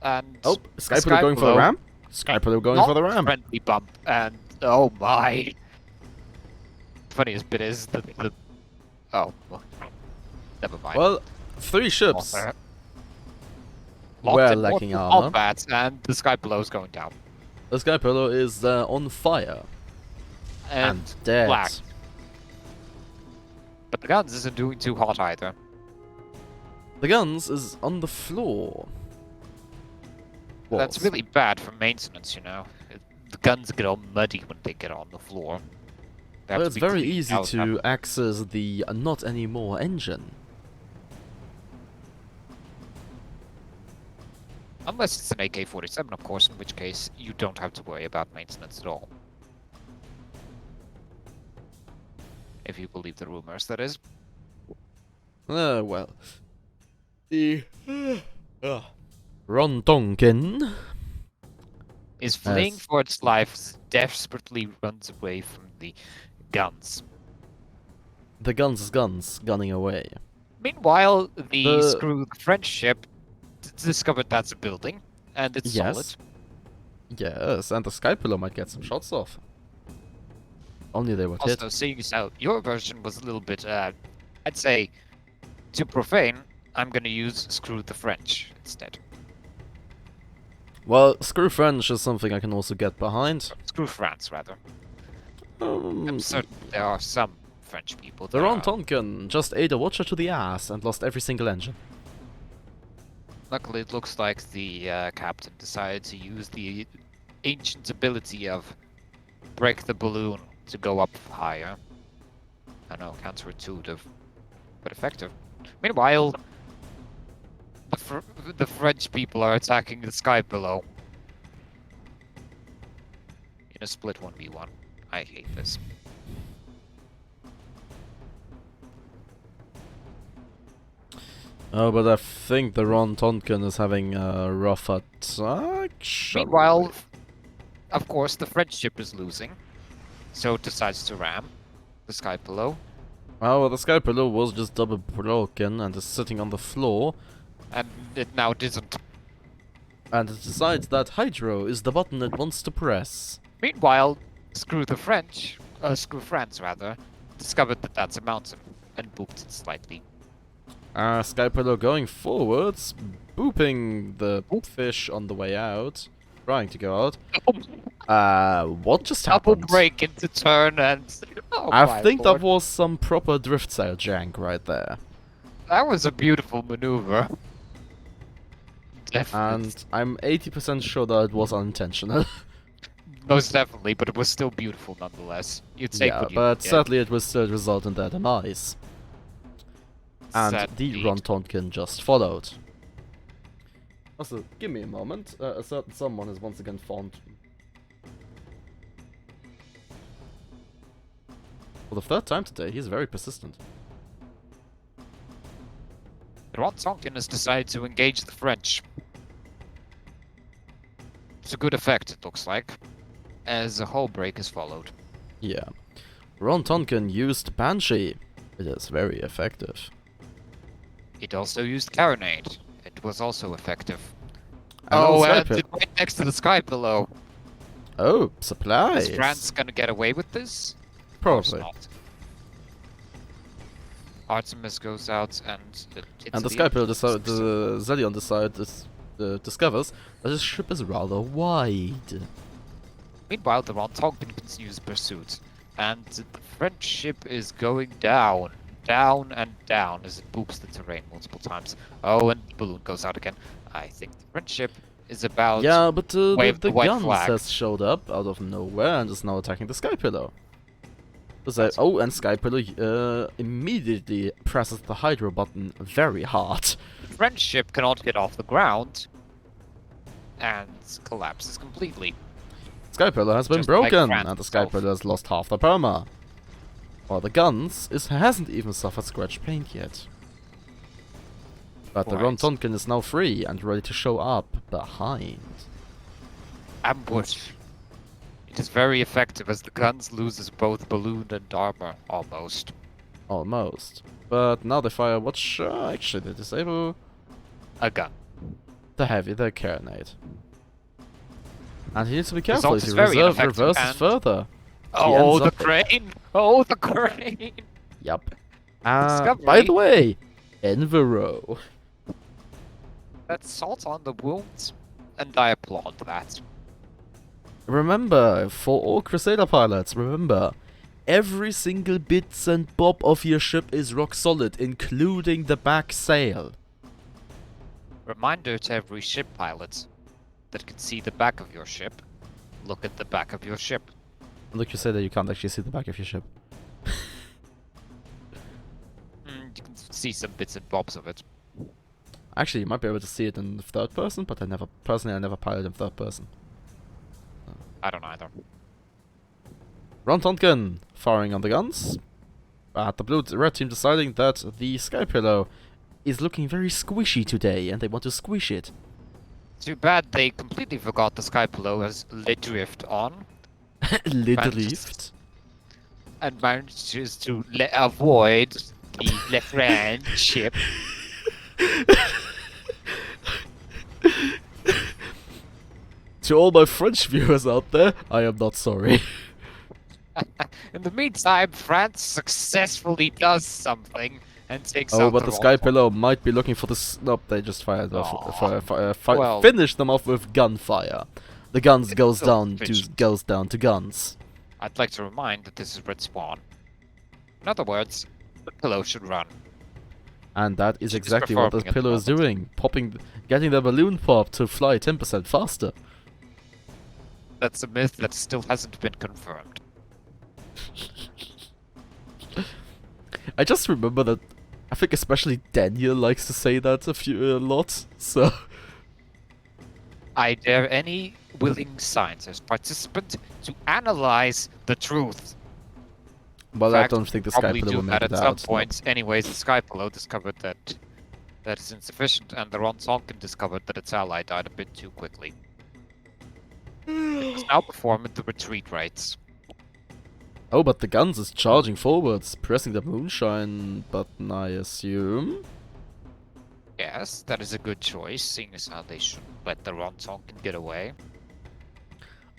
Speaker 2: And
Speaker 1: Oh,
Speaker 2: the
Speaker 1: Sky Pillow going for a
Speaker 2: Pillow
Speaker 1: ram? Skypillow going
Speaker 2: Not
Speaker 1: for the ramp.
Speaker 2: friendly bump, and oh my. Funniest bit is the oh, well, never mind.
Speaker 1: Well, 3 ships
Speaker 2: Locked
Speaker 1: were
Speaker 2: in
Speaker 1: lacking
Speaker 2: mortal
Speaker 1: armor.
Speaker 2: combat, and the Skypillow's going down.
Speaker 1: The Skypillow is on fire.
Speaker 2: And
Speaker 1: dead.
Speaker 2: black. But the guns isn't doing too hot either.
Speaker 1: The guns is on the floor.
Speaker 2: That's
Speaker 1: Was.
Speaker 2: really bad for maintenance, you know. The guns get all muddy when they get on the floor. They have
Speaker 1: Well,
Speaker 2: to
Speaker 1: it's
Speaker 2: be
Speaker 1: very
Speaker 2: cleaned
Speaker 1: easy
Speaker 2: out
Speaker 1: to access the not anymore engine.
Speaker 2: Unless it's an AK-47, of course, in which case you don't have to worry about maintenance at all. If you believe the rumors, that is.
Speaker 1: Well. The... Ron Tonkin
Speaker 2: Is fleeing
Speaker 1: Yes.
Speaker 2: for its life as it desperately runs away from the guns.
Speaker 1: The guns is guns, gunning away.
Speaker 2: Meanwhile, the
Speaker 1: The-
Speaker 2: screw the French ship discovered that's a building, and it's
Speaker 1: Yes.
Speaker 2: solid.
Speaker 1: Yes, and the Skypillow might get some shots off. Only they would hit.
Speaker 2: Also, seeing as how your version was a little bit, I'd say, too profane, I'm gonna use screw the French instead.
Speaker 1: Well, screw French is something I can also get behind.
Speaker 2: Screw France, rather. I'm certain there are some French people
Speaker 1: The
Speaker 2: that
Speaker 1: Ron
Speaker 2: are...
Speaker 1: Tonkin just ate a watcher to the ass and lost every single engine.
Speaker 2: Luckily, it looks like the captain decided to use the ancient ability of break the balloon to go up higher. I know, counterintuitive, but effective. Meanwhile, the French people are attacking the sky below. In a split 1v1. I hate this.
Speaker 1: Oh, but I think the Ron Tonkin is having a rough attack.
Speaker 2: Meanwhile, of course, the French ship is losing, so it decides to ram the sky below.
Speaker 1: Oh, well, the Skypillow was just double broken and is sitting on the floor.
Speaker 2: And it now didn't.
Speaker 1: And it decides that Hydro is the button it wants to press.
Speaker 2: Meanwhile, screw France rather, discovered that that's a mountain and booped it slightly.
Speaker 1: Skypillow going forwards, booping the fish on the way out, trying to go out. What just
Speaker 2: Double
Speaker 1: happened?
Speaker 2: break into turn and... Oh
Speaker 1: I
Speaker 2: my
Speaker 1: think
Speaker 2: lord.
Speaker 1: that was some proper drift sail jank right there.
Speaker 2: That was a beautiful maneuver. Definitely.
Speaker 1: And I'm 80% sure that it was unintentional.
Speaker 2: Most definitely, but it was still beautiful nonetheless. You'd take
Speaker 1: Yeah,
Speaker 2: what you
Speaker 1: but
Speaker 2: could get.
Speaker 1: sadly it will still result in their demise. And
Speaker 2: Sad
Speaker 1: the
Speaker 2: indeed.
Speaker 1: Ron Tonkin just followed. Also, give me a moment. A certain someone is once again found. For the 3rd time today, he's very persistent.
Speaker 2: Ron Tonkin has decided to engage the French. It's a good effect, it looks like, as a hull break is followed.
Speaker 1: Yeah. Ron Tonkin used Banshee. It is very effective.
Speaker 2: It also used Carronade. It was also effective.
Speaker 1: And
Speaker 2: Oh,
Speaker 1: on
Speaker 2: and
Speaker 1: Skype-
Speaker 2: it's right next to the sky below.
Speaker 1: Oh, supplies!
Speaker 2: Is France gonna get away with this? Of course
Speaker 1: Probably.
Speaker 2: not. Artemis goes out and hits
Speaker 1: And the Skypillow, the Zelion discovers that his ship is rather wide.
Speaker 2: Meanwhile, the Ron Tonkin continues pursuit, and the French ship is going down, down and down as it boops the terrain multiple times. Oh, and the balloon goes out again. I think the French ship is about...
Speaker 1: Yeah, but
Speaker 2: wave
Speaker 1: the
Speaker 2: the white
Speaker 1: guns
Speaker 2: flag.
Speaker 1: has showed up out of nowhere and is now attacking the Skypillow. So,
Speaker 2: That's-
Speaker 1: oh, and Skypillow immediately presses the Hydro button very hard.
Speaker 2: The French ship cannot get off the ground, and collapses completely.
Speaker 1: Skypillow has been
Speaker 2: Just like
Speaker 1: broken,
Speaker 2: France
Speaker 1: and the
Speaker 2: itself.
Speaker 1: Skypillow has lost half the perma. While the guns hasn't even suffered scratch paint yet. But the Ron
Speaker 2: Right.
Speaker 1: Tonkin is now free and ready to show up behind.
Speaker 2: Ambush. It is very effective as the guns loses both balloon and armor, almost.
Speaker 1: Almost. But now they fire what actually they disable
Speaker 2: A gun.
Speaker 1: the heavy, the carronade. And he needs to be
Speaker 2: Result
Speaker 1: careful if
Speaker 2: is
Speaker 1: he
Speaker 2: very ineffective,
Speaker 1: reverses
Speaker 2: and-
Speaker 1: further.
Speaker 2: Oh,
Speaker 1: ends
Speaker 2: the
Speaker 1: up-
Speaker 2: crane! Oh, the crane!
Speaker 1: Yup.
Speaker 2: Discovery.
Speaker 1: By the way, Enviro.
Speaker 2: That's salt on the wounds, and I applaud that.
Speaker 1: Remember, for all Crusader pilots, remember, every single bits and bob of your ship is rock solid, including the back sail.
Speaker 2: Reminder to every ship pilot that can see the back of your ship. Look at the back of your ship.
Speaker 1: On the Crusader, you can't actually see the back of your ship.
Speaker 2: You can see some bits and bobs of it.
Speaker 1: Actually, you might be able to see it in third person, but I never pilot in third person.
Speaker 2: I don't either.
Speaker 1: Ron Tonkin firing on the guns. But the red team deciding that the Sky Pillow is looking very squishy today, and they want to squish it.
Speaker 2: Too bad they completely forgot the Sky Pillow has lid drift on
Speaker 1: Lidlift.
Speaker 2: and manages to avoid the left-hand ship.
Speaker 1: To all my French viewers out there, I am not sorry.
Speaker 2: In the meantime, France successfully does something and takes
Speaker 1: Oh,
Speaker 2: out
Speaker 1: but
Speaker 2: the
Speaker 1: the Sky
Speaker 2: wrong
Speaker 1: Pillow might be looking for the Nope, they just fired off.
Speaker 2: Well-
Speaker 1: Finish them off with gunfire. The guns goes
Speaker 2: still
Speaker 1: down
Speaker 2: efficient.
Speaker 1: to guns.
Speaker 2: I'd like to remind that this is Red Spawn. In other words, the pillow should run.
Speaker 1: And that is
Speaker 2: She's
Speaker 1: exactly what the
Speaker 2: performing at the
Speaker 1: pillow is
Speaker 2: moment.
Speaker 1: doing. Getting the balloon pop to fly 10% faster.
Speaker 2: That's a myth that still hasn't been confirmed.
Speaker 1: I just remember that, I think especially Daniel likes to say that a lot, so...
Speaker 2: I dare any willing scientist participant to analyze the truth.
Speaker 1: But
Speaker 2: In
Speaker 1: I
Speaker 2: fact,
Speaker 1: don't think the Sky
Speaker 2: probably
Speaker 1: Pillow
Speaker 2: do
Speaker 1: will make
Speaker 2: that
Speaker 1: it
Speaker 2: at some
Speaker 1: out.
Speaker 2: point. Anyways, the Sky Pillow discovered that is insufficient, and the Ron Tonkin discovered that its ally died a bit too quickly. It was now performing the retreat rates.
Speaker 1: Oh, but the guns is charging forwards, pressing the moonshine button, I assume.
Speaker 2: Yes, that is a good choice, seeing as how they shouldn't let the Ron Tonkin get away.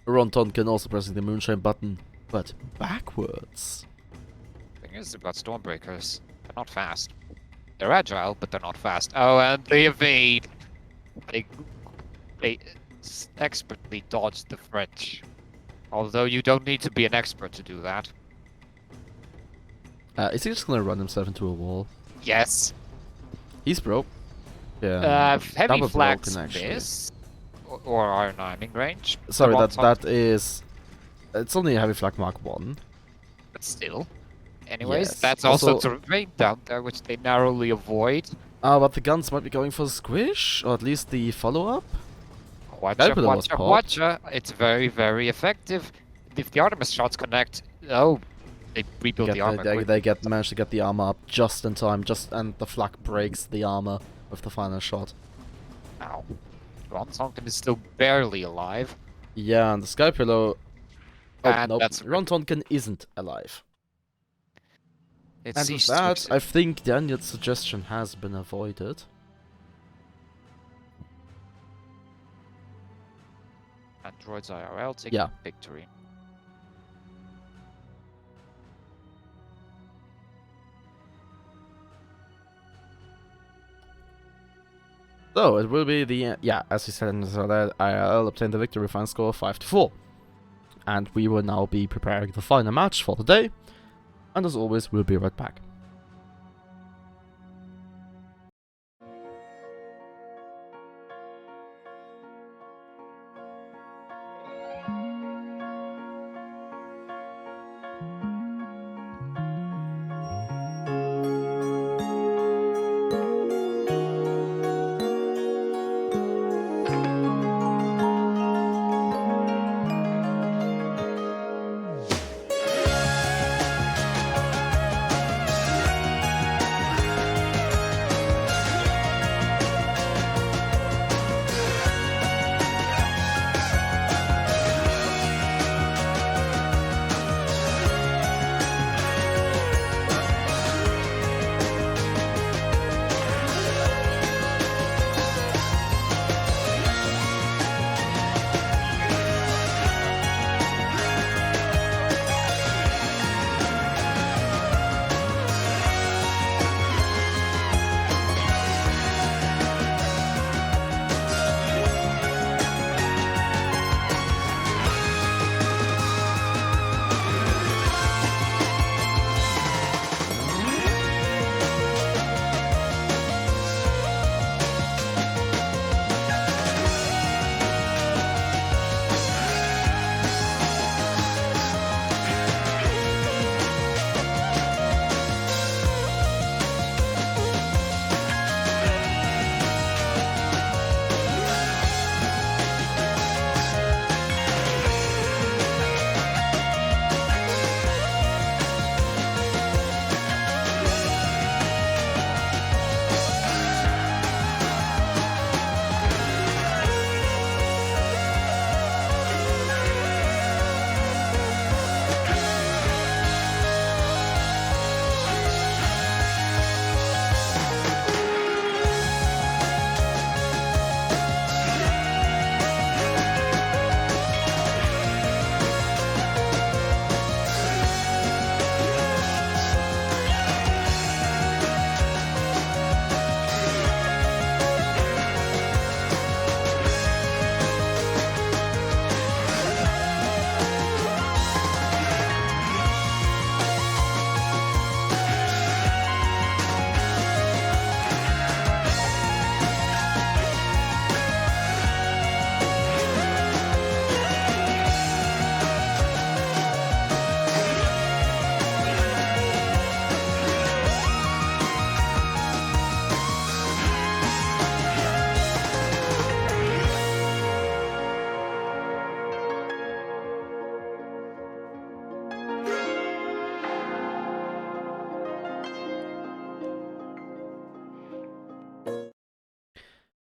Speaker 1: Ron Tonkin also pressing the moonshine button, but backwards.
Speaker 2: Thing is about Stormbreakers, they're not fast. They're agile, but they're not fast. Oh, and they evade. They expertly dodged the French. Although you don't need to be an expert to do that.
Speaker 1: Is he just gonna run himself into a wall?
Speaker 2: Yes.
Speaker 1: He's broke. Yeah.
Speaker 2: Heavy
Speaker 1: double
Speaker 2: flags
Speaker 1: broken, actually.
Speaker 2: miss. Or are in aiming range.
Speaker 1: Sorry,
Speaker 2: The Ron
Speaker 1: that is... It's only a heavy flag Mark 1.
Speaker 2: But still. Anyways,
Speaker 1: Yes.
Speaker 2: that's also
Speaker 1: Also-
Speaker 2: terrain down there, which they narrowly avoid.
Speaker 1: But the guns might be going for the squish, or at least the follow-up?
Speaker 2: Watcha,
Speaker 1: pillow was
Speaker 2: watcha,
Speaker 1: popped.
Speaker 2: watcha. It's very, very effective. If the Artemis shots connect, oh, they rebuild the armor quickly.
Speaker 1: They manage to get the armor up just in time, and the flak breaks the armor with the final shot.
Speaker 2: Ow. Ron Tonkin is still barely alive.
Speaker 1: Yeah, and the Sky Pillow... Oh,
Speaker 2: And
Speaker 1: no,
Speaker 2: that's-
Speaker 1: Ron Tonkin isn't alive.
Speaker 2: It
Speaker 1: And with
Speaker 2: ceased to
Speaker 1: that,
Speaker 2: exist.
Speaker 1: I think Daniel's suggestion has been avoided.
Speaker 2: Androids IRL taking
Speaker 1: Yeah.
Speaker 2: victory.
Speaker 1: So, it will be the... yeah, as you said, I'll obtain the victory with final score 5-4. And we will now be preparing the final match for the day. And as always, we'll be right back.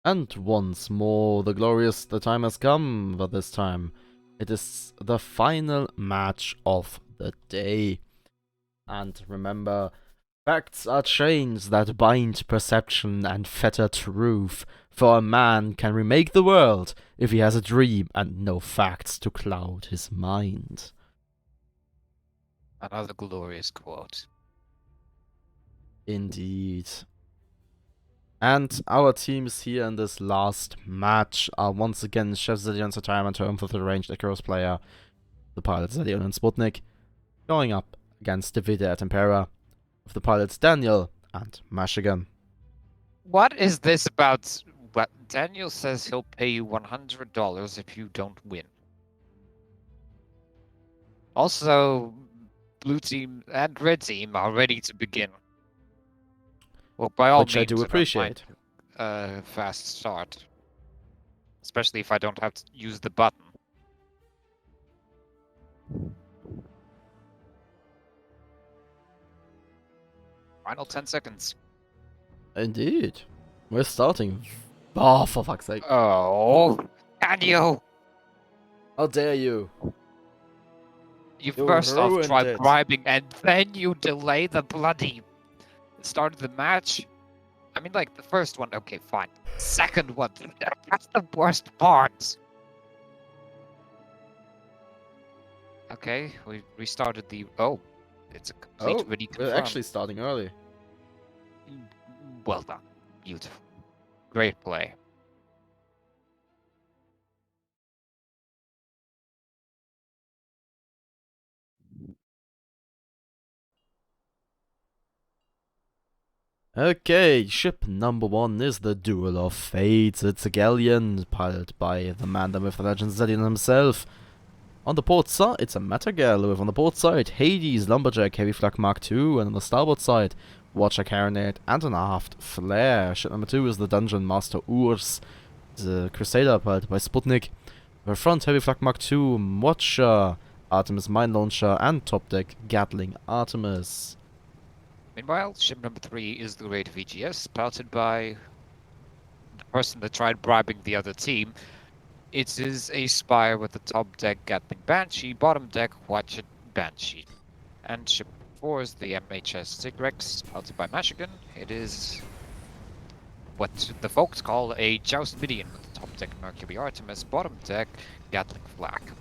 Speaker 1: And once more, the time has come, but this time it is the final match of the day. And remember, facts are chains that bind perception and fetter truth, for a man can remake the world if he has a dream and no facts to cloud his mind.
Speaker 2: Another glorious quote.
Speaker 1: Indeed. And our teams here in this last match are once again Chef Zillion's retirement home for the ranged Icarus player, the pilots Zillion and Sputnik, going up against the VoD at Tempera of the pilots Daniel and Michigan.
Speaker 2: What is this about? What Daniel says he'll pay you $100 if you don't win. Also, blue team and red team are ready to begin. Well, by all
Speaker 1: Which
Speaker 2: means,
Speaker 1: I do
Speaker 2: don't
Speaker 1: appreciate.
Speaker 2: mind fast start, especially if I don't have to use the button. Final 10 seconds.
Speaker 1: Indeed. We're starting. Oh, for fuck's sake.
Speaker 2: Oh, Daniel!
Speaker 1: How dare you?
Speaker 2: You
Speaker 1: You
Speaker 2: first off
Speaker 1: ruined
Speaker 2: try
Speaker 1: it.
Speaker 2: bribing, and then you delay the bloody start of the match. I mean, like, the first one, okay, fine. Second one, that's the worst part. Okay, we restarted the... Oh, it's a complete
Speaker 1: Oh,
Speaker 2: ready
Speaker 1: we're
Speaker 2: confirmed.
Speaker 1: actually starting early.
Speaker 2: Well done. Beautiful. Great play.
Speaker 1: Okay, ship number 1 is the Duel of Fates. It's a galleon, piloted by the man, the myth, the legend, Zedion himself. On the port side, it's a Metagal with on the port side, Hades, Lumberjack, Heavy Flak Mark II, and on the starboard side, Watcher Carronade, and an aft Flare. Ship number 2 is the Dungeon Master Urs, the Crusader, piloted by Sputnik. The front, Heavy Flak Mark II, Watcher, Artemis Mine Launcher, and top deck, Gatling Artemis.
Speaker 2: Meanwhile, ship number 3 is the Great VGS, piloted by the person that tried bribing the other team. It is a spire with the top deck Gatling Banshee, bottom deck Watcher Banshee. And ship 4 is the MHS Sigrex, piloted by Michigan. It is what the folks call a Joust Midian with the top deck Mercury Artemis, bottom deck Gatling Flak.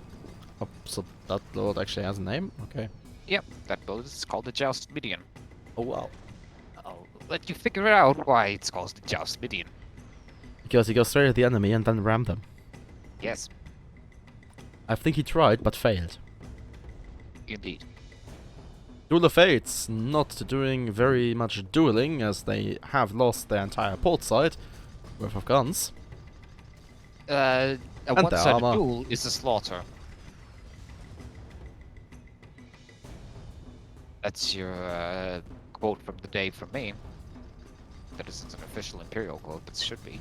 Speaker 1: Oh, so that lord actually has a name? Okay.
Speaker 2: Yep, that build is called the Joust Midian.
Speaker 1: Oh wow.
Speaker 2: I'll let you figure out why it's called the Joust Midian.
Speaker 1: Because he goes straight at the enemy and then ram them.
Speaker 2: Yes,
Speaker 1: I think he tried, but failed.
Speaker 2: indeed.
Speaker 1: Duel of Fates, not doing very much dueling, as they have lost their entire port side worth of guns.
Speaker 2: A
Speaker 1: And their
Speaker 2: one-sided
Speaker 1: armor.
Speaker 2: duel is a slaughter. That's your quote from the day from me. That isn't an official Imperial quote, but it should be.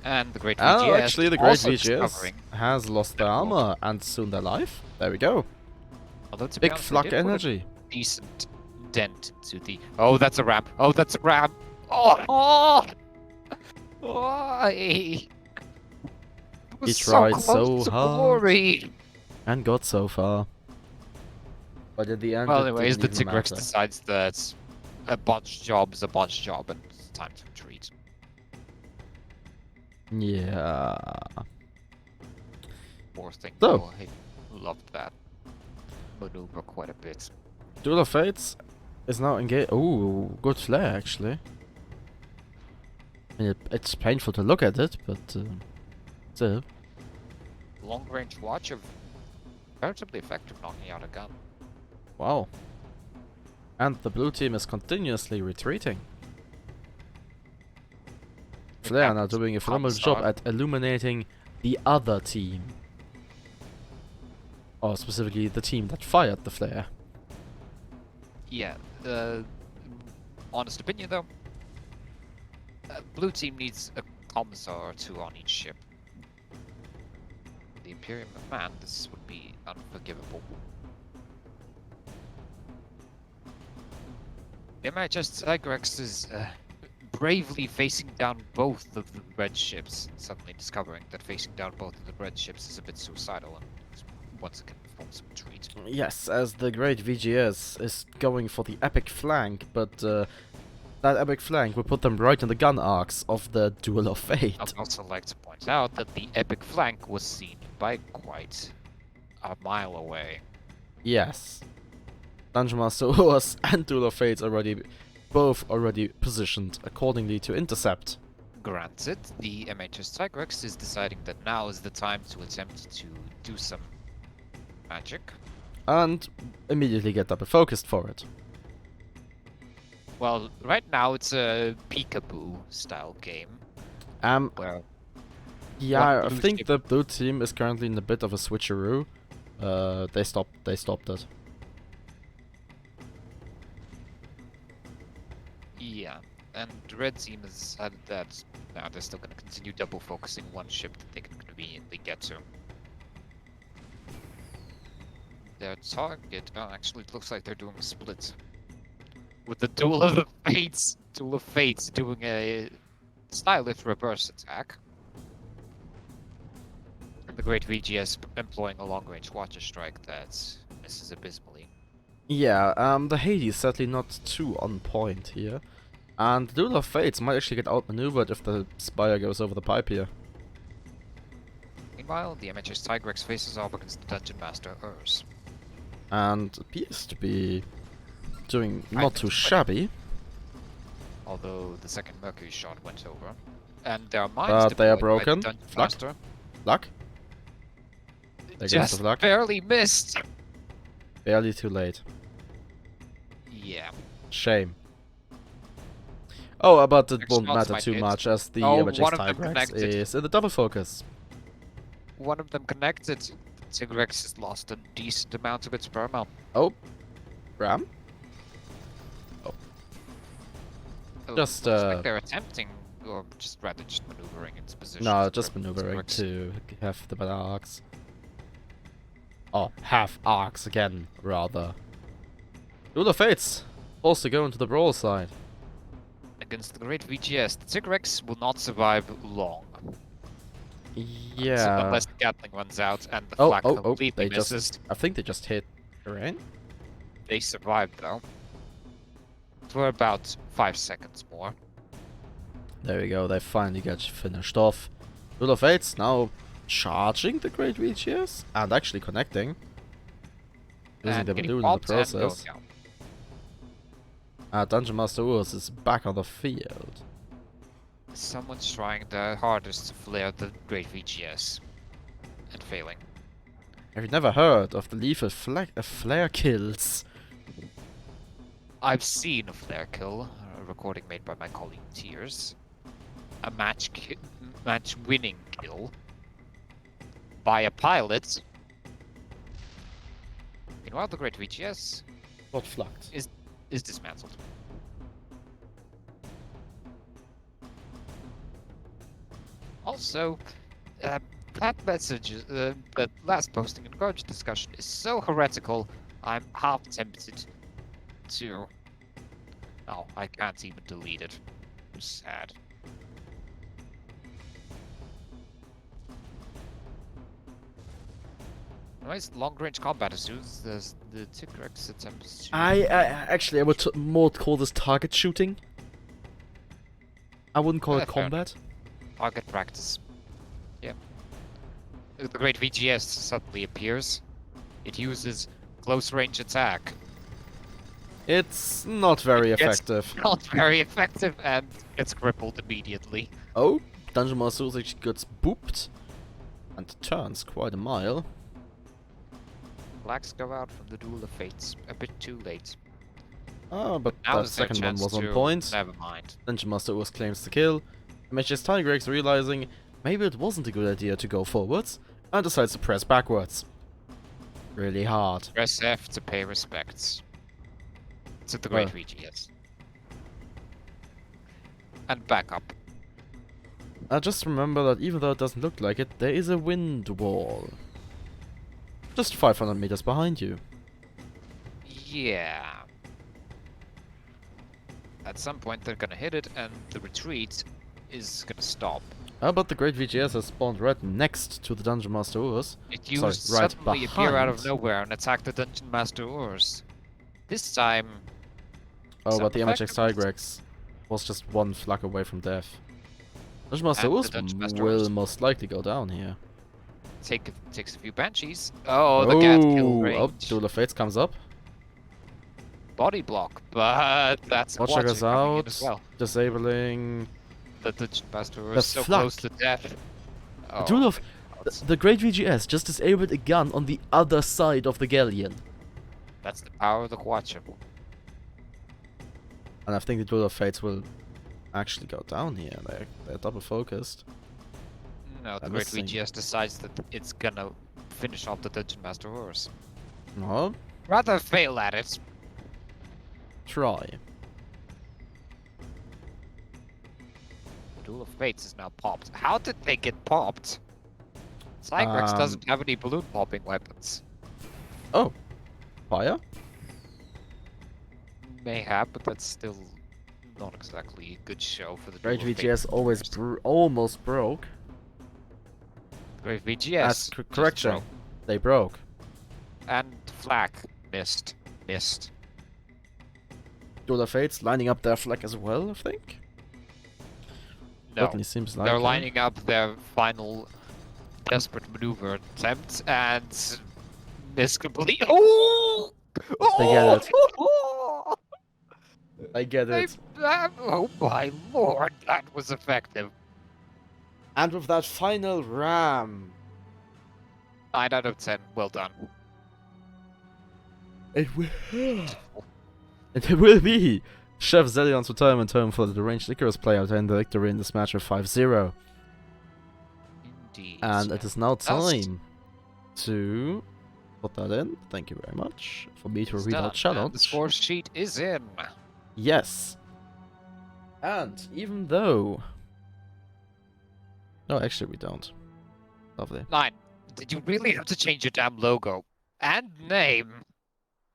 Speaker 2: And the Great VGS.
Speaker 1: Oh, actually, the Great
Speaker 2: also
Speaker 1: VGS
Speaker 2: discovering,
Speaker 1: has lost their armor and soon their life. There we go.
Speaker 2: although to be
Speaker 1: Big
Speaker 2: honest, they
Speaker 1: flak
Speaker 2: did put a
Speaker 1: energy.
Speaker 2: decent dent to the. Oh, that's a ramp. Oh, that's a ramp. Oh, oh! Why? It
Speaker 1: He
Speaker 2: was
Speaker 1: tried
Speaker 2: close
Speaker 1: so
Speaker 2: to
Speaker 1: hard.
Speaker 2: glory.
Speaker 1: And got so far. But at the end,
Speaker 2: Well,
Speaker 1: it
Speaker 2: anyways, the
Speaker 1: didn't even
Speaker 2: Tigrex
Speaker 1: matter.
Speaker 2: decides that a botched job is a botched job, and it's time to retreat.
Speaker 1: Yeah.
Speaker 2: Poor thing.
Speaker 1: So.
Speaker 2: Oh, I loved that maneuver quite a bit.
Speaker 1: Duel of Fates is now engaged. Ooh, good flare actually. I mean, it's painful to look at it, but still.
Speaker 2: Long range watch of relatively effective knocking out a gun.
Speaker 1: Wow. And the blue team is continuously retreating. Flare now doing a phenomenal job at illuminating the other team. Or specifically the team that fired the flare.
Speaker 2: Yeah, honest opinion though, blue team needs a commissar or two on each ship. The Imperium of Man, this would be unforgivable. The MHS Tigrex's bravely facing down both of the red ships, suddenly discovering that facing down both of the red ships is a bit suicidal and once again performs a retreat.
Speaker 1: Yes, as the great VGS is going for the epic flank, but that epic flank will put them right in the gun arcs of the Duel of Fate.
Speaker 2: I'd also like to point out that the epic flank was seen by quite a mile away.
Speaker 1: Yes. Dungeon Master Urs and Duel of Fates both already positioned accordingly to intercept.
Speaker 2: Granted, the MHS Tigrex is deciding that now is the time to attempt to do some magic.
Speaker 1: And immediately get double focused for it.
Speaker 2: Well, right now it's a peekaboo style game. Where
Speaker 1: Yeah, I
Speaker 2: blue
Speaker 1: think
Speaker 2: ship-
Speaker 1: the blue team is currently in a bit of a switcheroo. They stopped it.
Speaker 2: Yeah, and the red team has decided that now they're still going to continue double focusing one ship that they can conveniently get to. Their target, actually it looks like they're doing a split. With the Duel of the Fates, Duel of Fates doing a stylish reverse attack. The great VGS employing a long-range Watcher strike that misses abysmally.
Speaker 1: Yeah, the Hades sadly not too on point here. And the Duel of Fates might actually get outmaneuvered if the Spire goes over the pipe here.
Speaker 2: Meanwhile, the MHS Tigrex faces off against the Dungeon Master Urs.
Speaker 1: And appears to be doing not
Speaker 2: think
Speaker 1: too
Speaker 2: it's
Speaker 1: shabby.
Speaker 2: Although the second Mercury shot went over. And there are mines
Speaker 1: They are
Speaker 2: deployed by the
Speaker 1: broken.
Speaker 2: Dungeon
Speaker 1: Flak.
Speaker 2: Master.
Speaker 1: Luck? Against
Speaker 2: Just
Speaker 1: the luck.
Speaker 2: barely missed!
Speaker 1: Barely too late.
Speaker 2: Yeah.
Speaker 1: Shame. Oh, but it
Speaker 2: Next
Speaker 1: won't
Speaker 2: shots
Speaker 1: matter
Speaker 2: might
Speaker 1: too
Speaker 2: hit.
Speaker 1: much as the
Speaker 2: Oh,
Speaker 1: MHS
Speaker 2: one of them
Speaker 1: Tigrex
Speaker 2: connected.
Speaker 1: is in the double focus.
Speaker 2: One of them connected. The Tigrex has lost a decent amount of its perma.
Speaker 1: Oh. Ram? Just,
Speaker 2: looks like they're attempting, or just rather just maneuvering its position.
Speaker 1: No,
Speaker 2: to
Speaker 1: just
Speaker 2: prevent
Speaker 1: maneuvering
Speaker 2: Tigrex.
Speaker 1: to have the better arcs. Oh, have arcs again, rather. Duel of Fates! Forced to go into the brawl side.
Speaker 2: Against the great VGS, the Tigrex will not survive long.
Speaker 1: Yeah.
Speaker 2: Unless the Gatling runs out and the
Speaker 1: Oh,
Speaker 2: flak
Speaker 1: oh, oh,
Speaker 2: completely
Speaker 1: they
Speaker 2: misses.
Speaker 1: just... I think they just hit Terrain?
Speaker 2: They survived though. For about 5 seconds more.
Speaker 1: There we go, they finally get finished off. Duel of Fates now charging the Great VGS and actually connecting. Using
Speaker 2: And
Speaker 1: the
Speaker 2: getting
Speaker 1: balloon in the
Speaker 2: bombed and going
Speaker 1: process.
Speaker 2: down.
Speaker 1: Dungeon Master Urs is back on the field.
Speaker 2: Someone's trying their hardest to flare the great VGS. And failing.
Speaker 1: Have you never heard of the lethal flare kills?
Speaker 2: I've seen a flare kill, a recording made by my colleague Tears. A match-winning kill by a pilot. Meanwhile, the great VGS
Speaker 1: Got flagged.
Speaker 2: is dismantled. Also, that message, that last posting in Gorge discussion is so heretical, I'm half tempted to... Oh, I can't even delete it. Sad. Anyways, long-range combat ensues. The Tigrex attempts to...
Speaker 1: I actually I would more call this target shooting. I wouldn't call it
Speaker 2: Fair
Speaker 1: combat.
Speaker 2: Target practice. Yeah. The great VGS suddenly appears. It uses close-range attack.
Speaker 1: It's not very
Speaker 2: It gets-
Speaker 1: effective.
Speaker 2: Not very effective and gets crippled immediately.
Speaker 1: Oh, Dungeon Master Urs actually gets booped and turns quite a mile.
Speaker 2: Blacks go out from the Duel of Fates a bit too late.
Speaker 1: Oh, but
Speaker 2: Now
Speaker 1: that
Speaker 2: is their
Speaker 1: second one
Speaker 2: chance
Speaker 1: was on
Speaker 2: to-
Speaker 1: point.
Speaker 2: Never mind.
Speaker 1: Dungeon Master Urs claims the kill. MHS Tigrex realizing maybe it wasn't a good idea to go forwards and decides to press backwards. Really hard.
Speaker 2: Press F to pay respects to the great
Speaker 1: Well.
Speaker 2: VGS. And back up.
Speaker 1: Just remember that even though it doesn't look like it, there is a wind wall. Just 500 meters behind you.
Speaker 2: Yeah. at some point they're gonna hit it, and the retreat is gonna stop.
Speaker 1: How about the Great VGS has spawned right next to the Dungeon Master Urs?
Speaker 2: It
Speaker 1: Sorry,
Speaker 2: used
Speaker 1: right
Speaker 2: suddenly appear out of
Speaker 1: behind.
Speaker 2: nowhere and attack the Dungeon Master Urs. This time...
Speaker 1: Oh, but the MHX
Speaker 2: Sommarfagel
Speaker 1: Tigrex was just one flag away from death. Dungeon Master
Speaker 2: and the
Speaker 1: Urs
Speaker 2: Dungeon Master
Speaker 1: will
Speaker 2: Urs
Speaker 1: most likely go down here.
Speaker 2: takes a few Banshees. Oh, the Gat kill range.
Speaker 1: Oh, Duel of Fates comes up.
Speaker 2: Body block, but that's
Speaker 1: Watcher goes
Speaker 2: coming in
Speaker 1: out,
Speaker 2: as well.
Speaker 1: disabling.
Speaker 2: The Dungeon Master Urs
Speaker 1: The
Speaker 2: so
Speaker 1: flak.
Speaker 2: close to death.
Speaker 1: The
Speaker 2: Oh,
Speaker 1: Duel of
Speaker 2: my God.
Speaker 1: the Great VGS just disabled a gun on the other side of the galleon.
Speaker 2: That's the power of the Watcher.
Speaker 1: And I think the Duel of Fates will actually go down here. They're double focused.
Speaker 2: No, the
Speaker 1: I'm
Speaker 2: Great
Speaker 1: missing.
Speaker 2: VGS decides that it's gonna finish off the Dungeon Master Urs.
Speaker 1: No,
Speaker 2: Rather fail at it.
Speaker 1: try.
Speaker 2: The Duel of Fates is now popped. How did they get popped? Cyrex doesn't have any balloon popping weapons.
Speaker 1: Oh, fire.
Speaker 2: Mayhap, but that's still not exactly a good show for the
Speaker 1: Great
Speaker 2: Duel of
Speaker 1: VGS
Speaker 2: Fates.
Speaker 1: always almost broke.
Speaker 2: Great VGS. just
Speaker 1: Correction.
Speaker 2: broke.
Speaker 1: They broke.
Speaker 2: And Flak missed.
Speaker 1: Duel of Fates lining up their flag as well, I think.
Speaker 2: No,
Speaker 1: Certainly seems like
Speaker 2: they're
Speaker 1: it.
Speaker 2: lining up their final desperate maneuver attempt and miss complete. Oh!
Speaker 1: They get it.
Speaker 2: Oh!
Speaker 1: I get
Speaker 2: They-
Speaker 1: it.
Speaker 2: oh my lord, that was effective.
Speaker 1: And with that final ram,
Speaker 2: 9 out of 10. Well done.
Speaker 1: it will. It will be Chef Zelion's retirement home for the deranged Icarus player to end the victory in this match of 5-0.
Speaker 2: Indeed.
Speaker 1: And it is now
Speaker 2: Dust.
Speaker 1: time to put that in. Thank you very much for me to
Speaker 2: It's
Speaker 1: read
Speaker 2: done,
Speaker 1: out
Speaker 2: and the
Speaker 1: challenge.
Speaker 2: score sheet is in.
Speaker 1: Yes. And even though... No, actually we don't. Lovely.
Speaker 2: 9. Did you really have to change your damn logo and name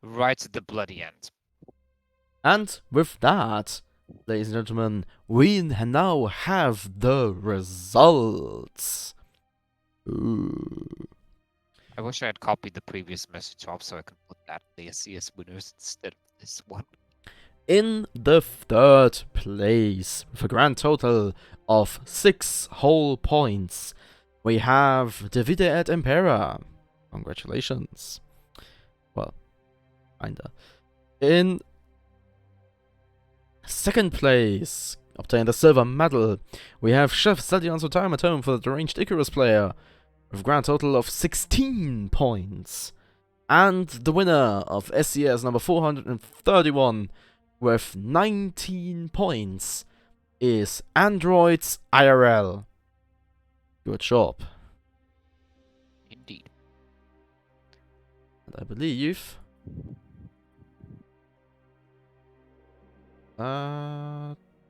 Speaker 2: right at the bloody end?
Speaker 1: And with that, ladies and gentlemen, we now have the results. Ooh.
Speaker 2: I wish I had copied the previous message off so I could put that in the SCS winners instead of this one.
Speaker 1: In the third place, with a grand total of 6 whole points, we have Davide et Impera. Congratulations. Well, kinda. In second place, obtained a silver medal, we have Chef Zelion's retirement home for the deranged Icarus player, with a grand total of 16 points. And the winner of SCS number 431 with 19 points is Androids IRL. Good job.
Speaker 2: Indeed.
Speaker 1: And I believe...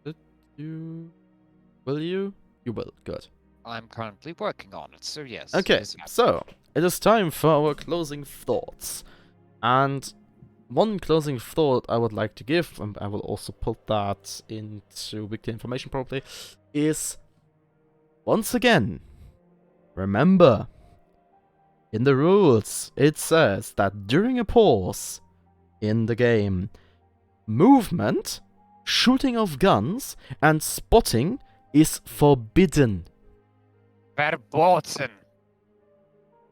Speaker 1: did you... Will you? You will, good.
Speaker 2: I'm currently working on it, so yes.
Speaker 1: Okay,
Speaker 2: it is happening.
Speaker 1: so, it is time for our closing thoughts. And one closing thought I would like to give, and I will also put that into weekly information probably, is, once again, remember, in the rules, it says that during a pause in the game, movement, shooting of guns, and spotting is forbidden.
Speaker 2: Verboten.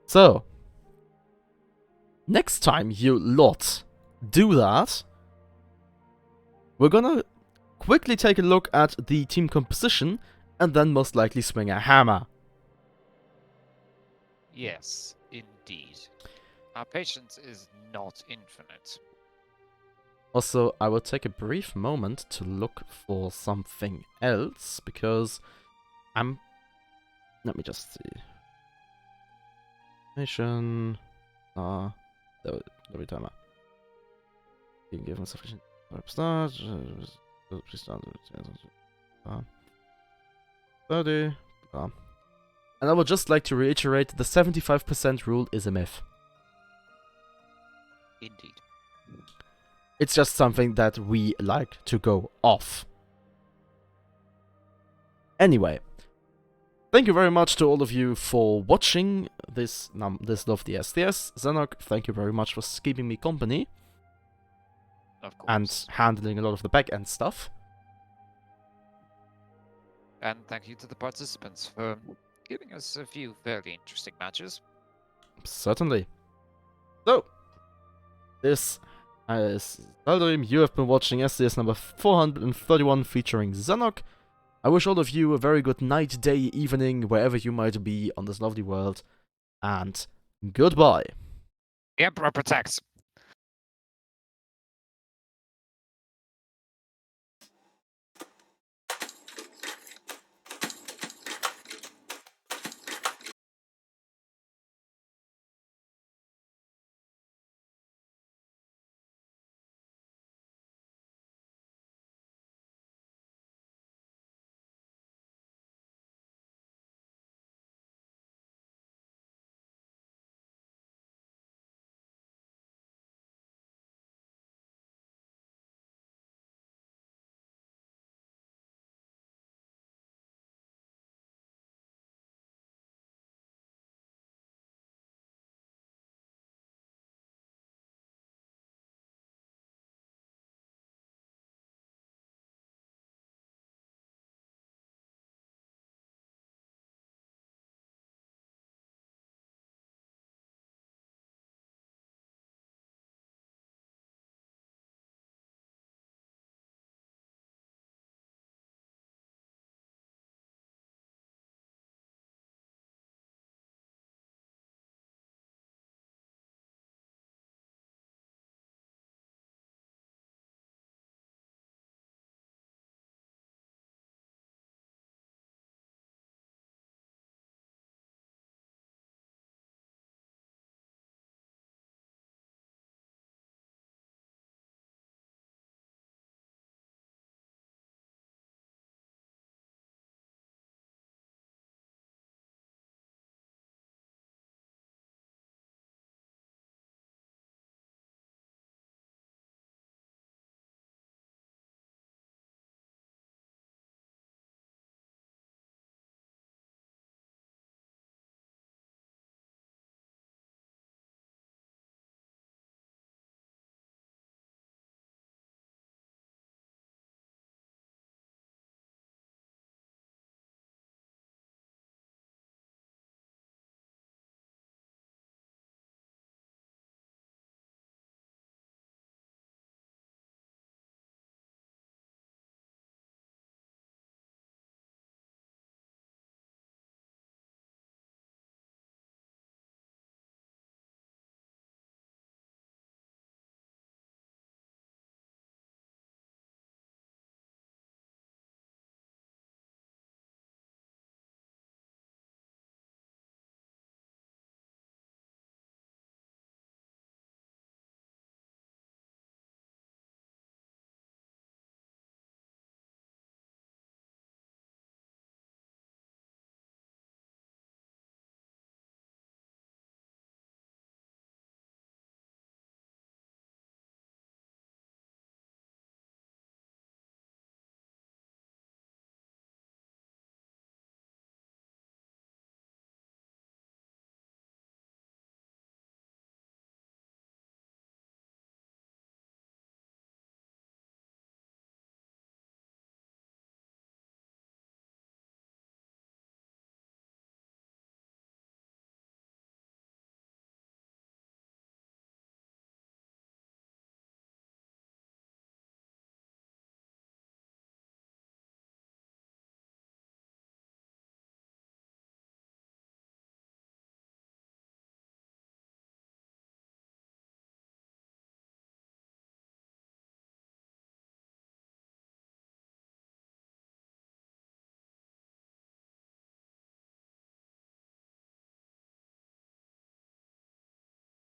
Speaker 1: So, next time you lot do that, we're gonna quickly take a look at the team composition and then most likely swing a hammer.
Speaker 2: Yes, indeed. Our patience is not infinite.
Speaker 1: Also, I will take a brief moment to look for something else, because let me just see. Nation... every timer. You can give him sufficient start. Please start. 30. And I would just like to reiterate the 75% rule is a myth.
Speaker 2: Indeed.
Speaker 1: It's just something that we like to go off. Anyway, thank you very much to all of you for watching this VoD of the SCS. Zennoch, thank you very much for keeping me company
Speaker 2: Of course.
Speaker 1: and handling a lot of the back-end stuff.
Speaker 2: And thank you to the participants for giving us a few very interesting matches.
Speaker 1: Certainly. So, this is Valentine. You have been watching SCS number 431 featuring Zennoch. I wish all of you a very good night, day, evening, wherever you might be on this lovely world, and goodbye.
Speaker 2: The Emperor protects.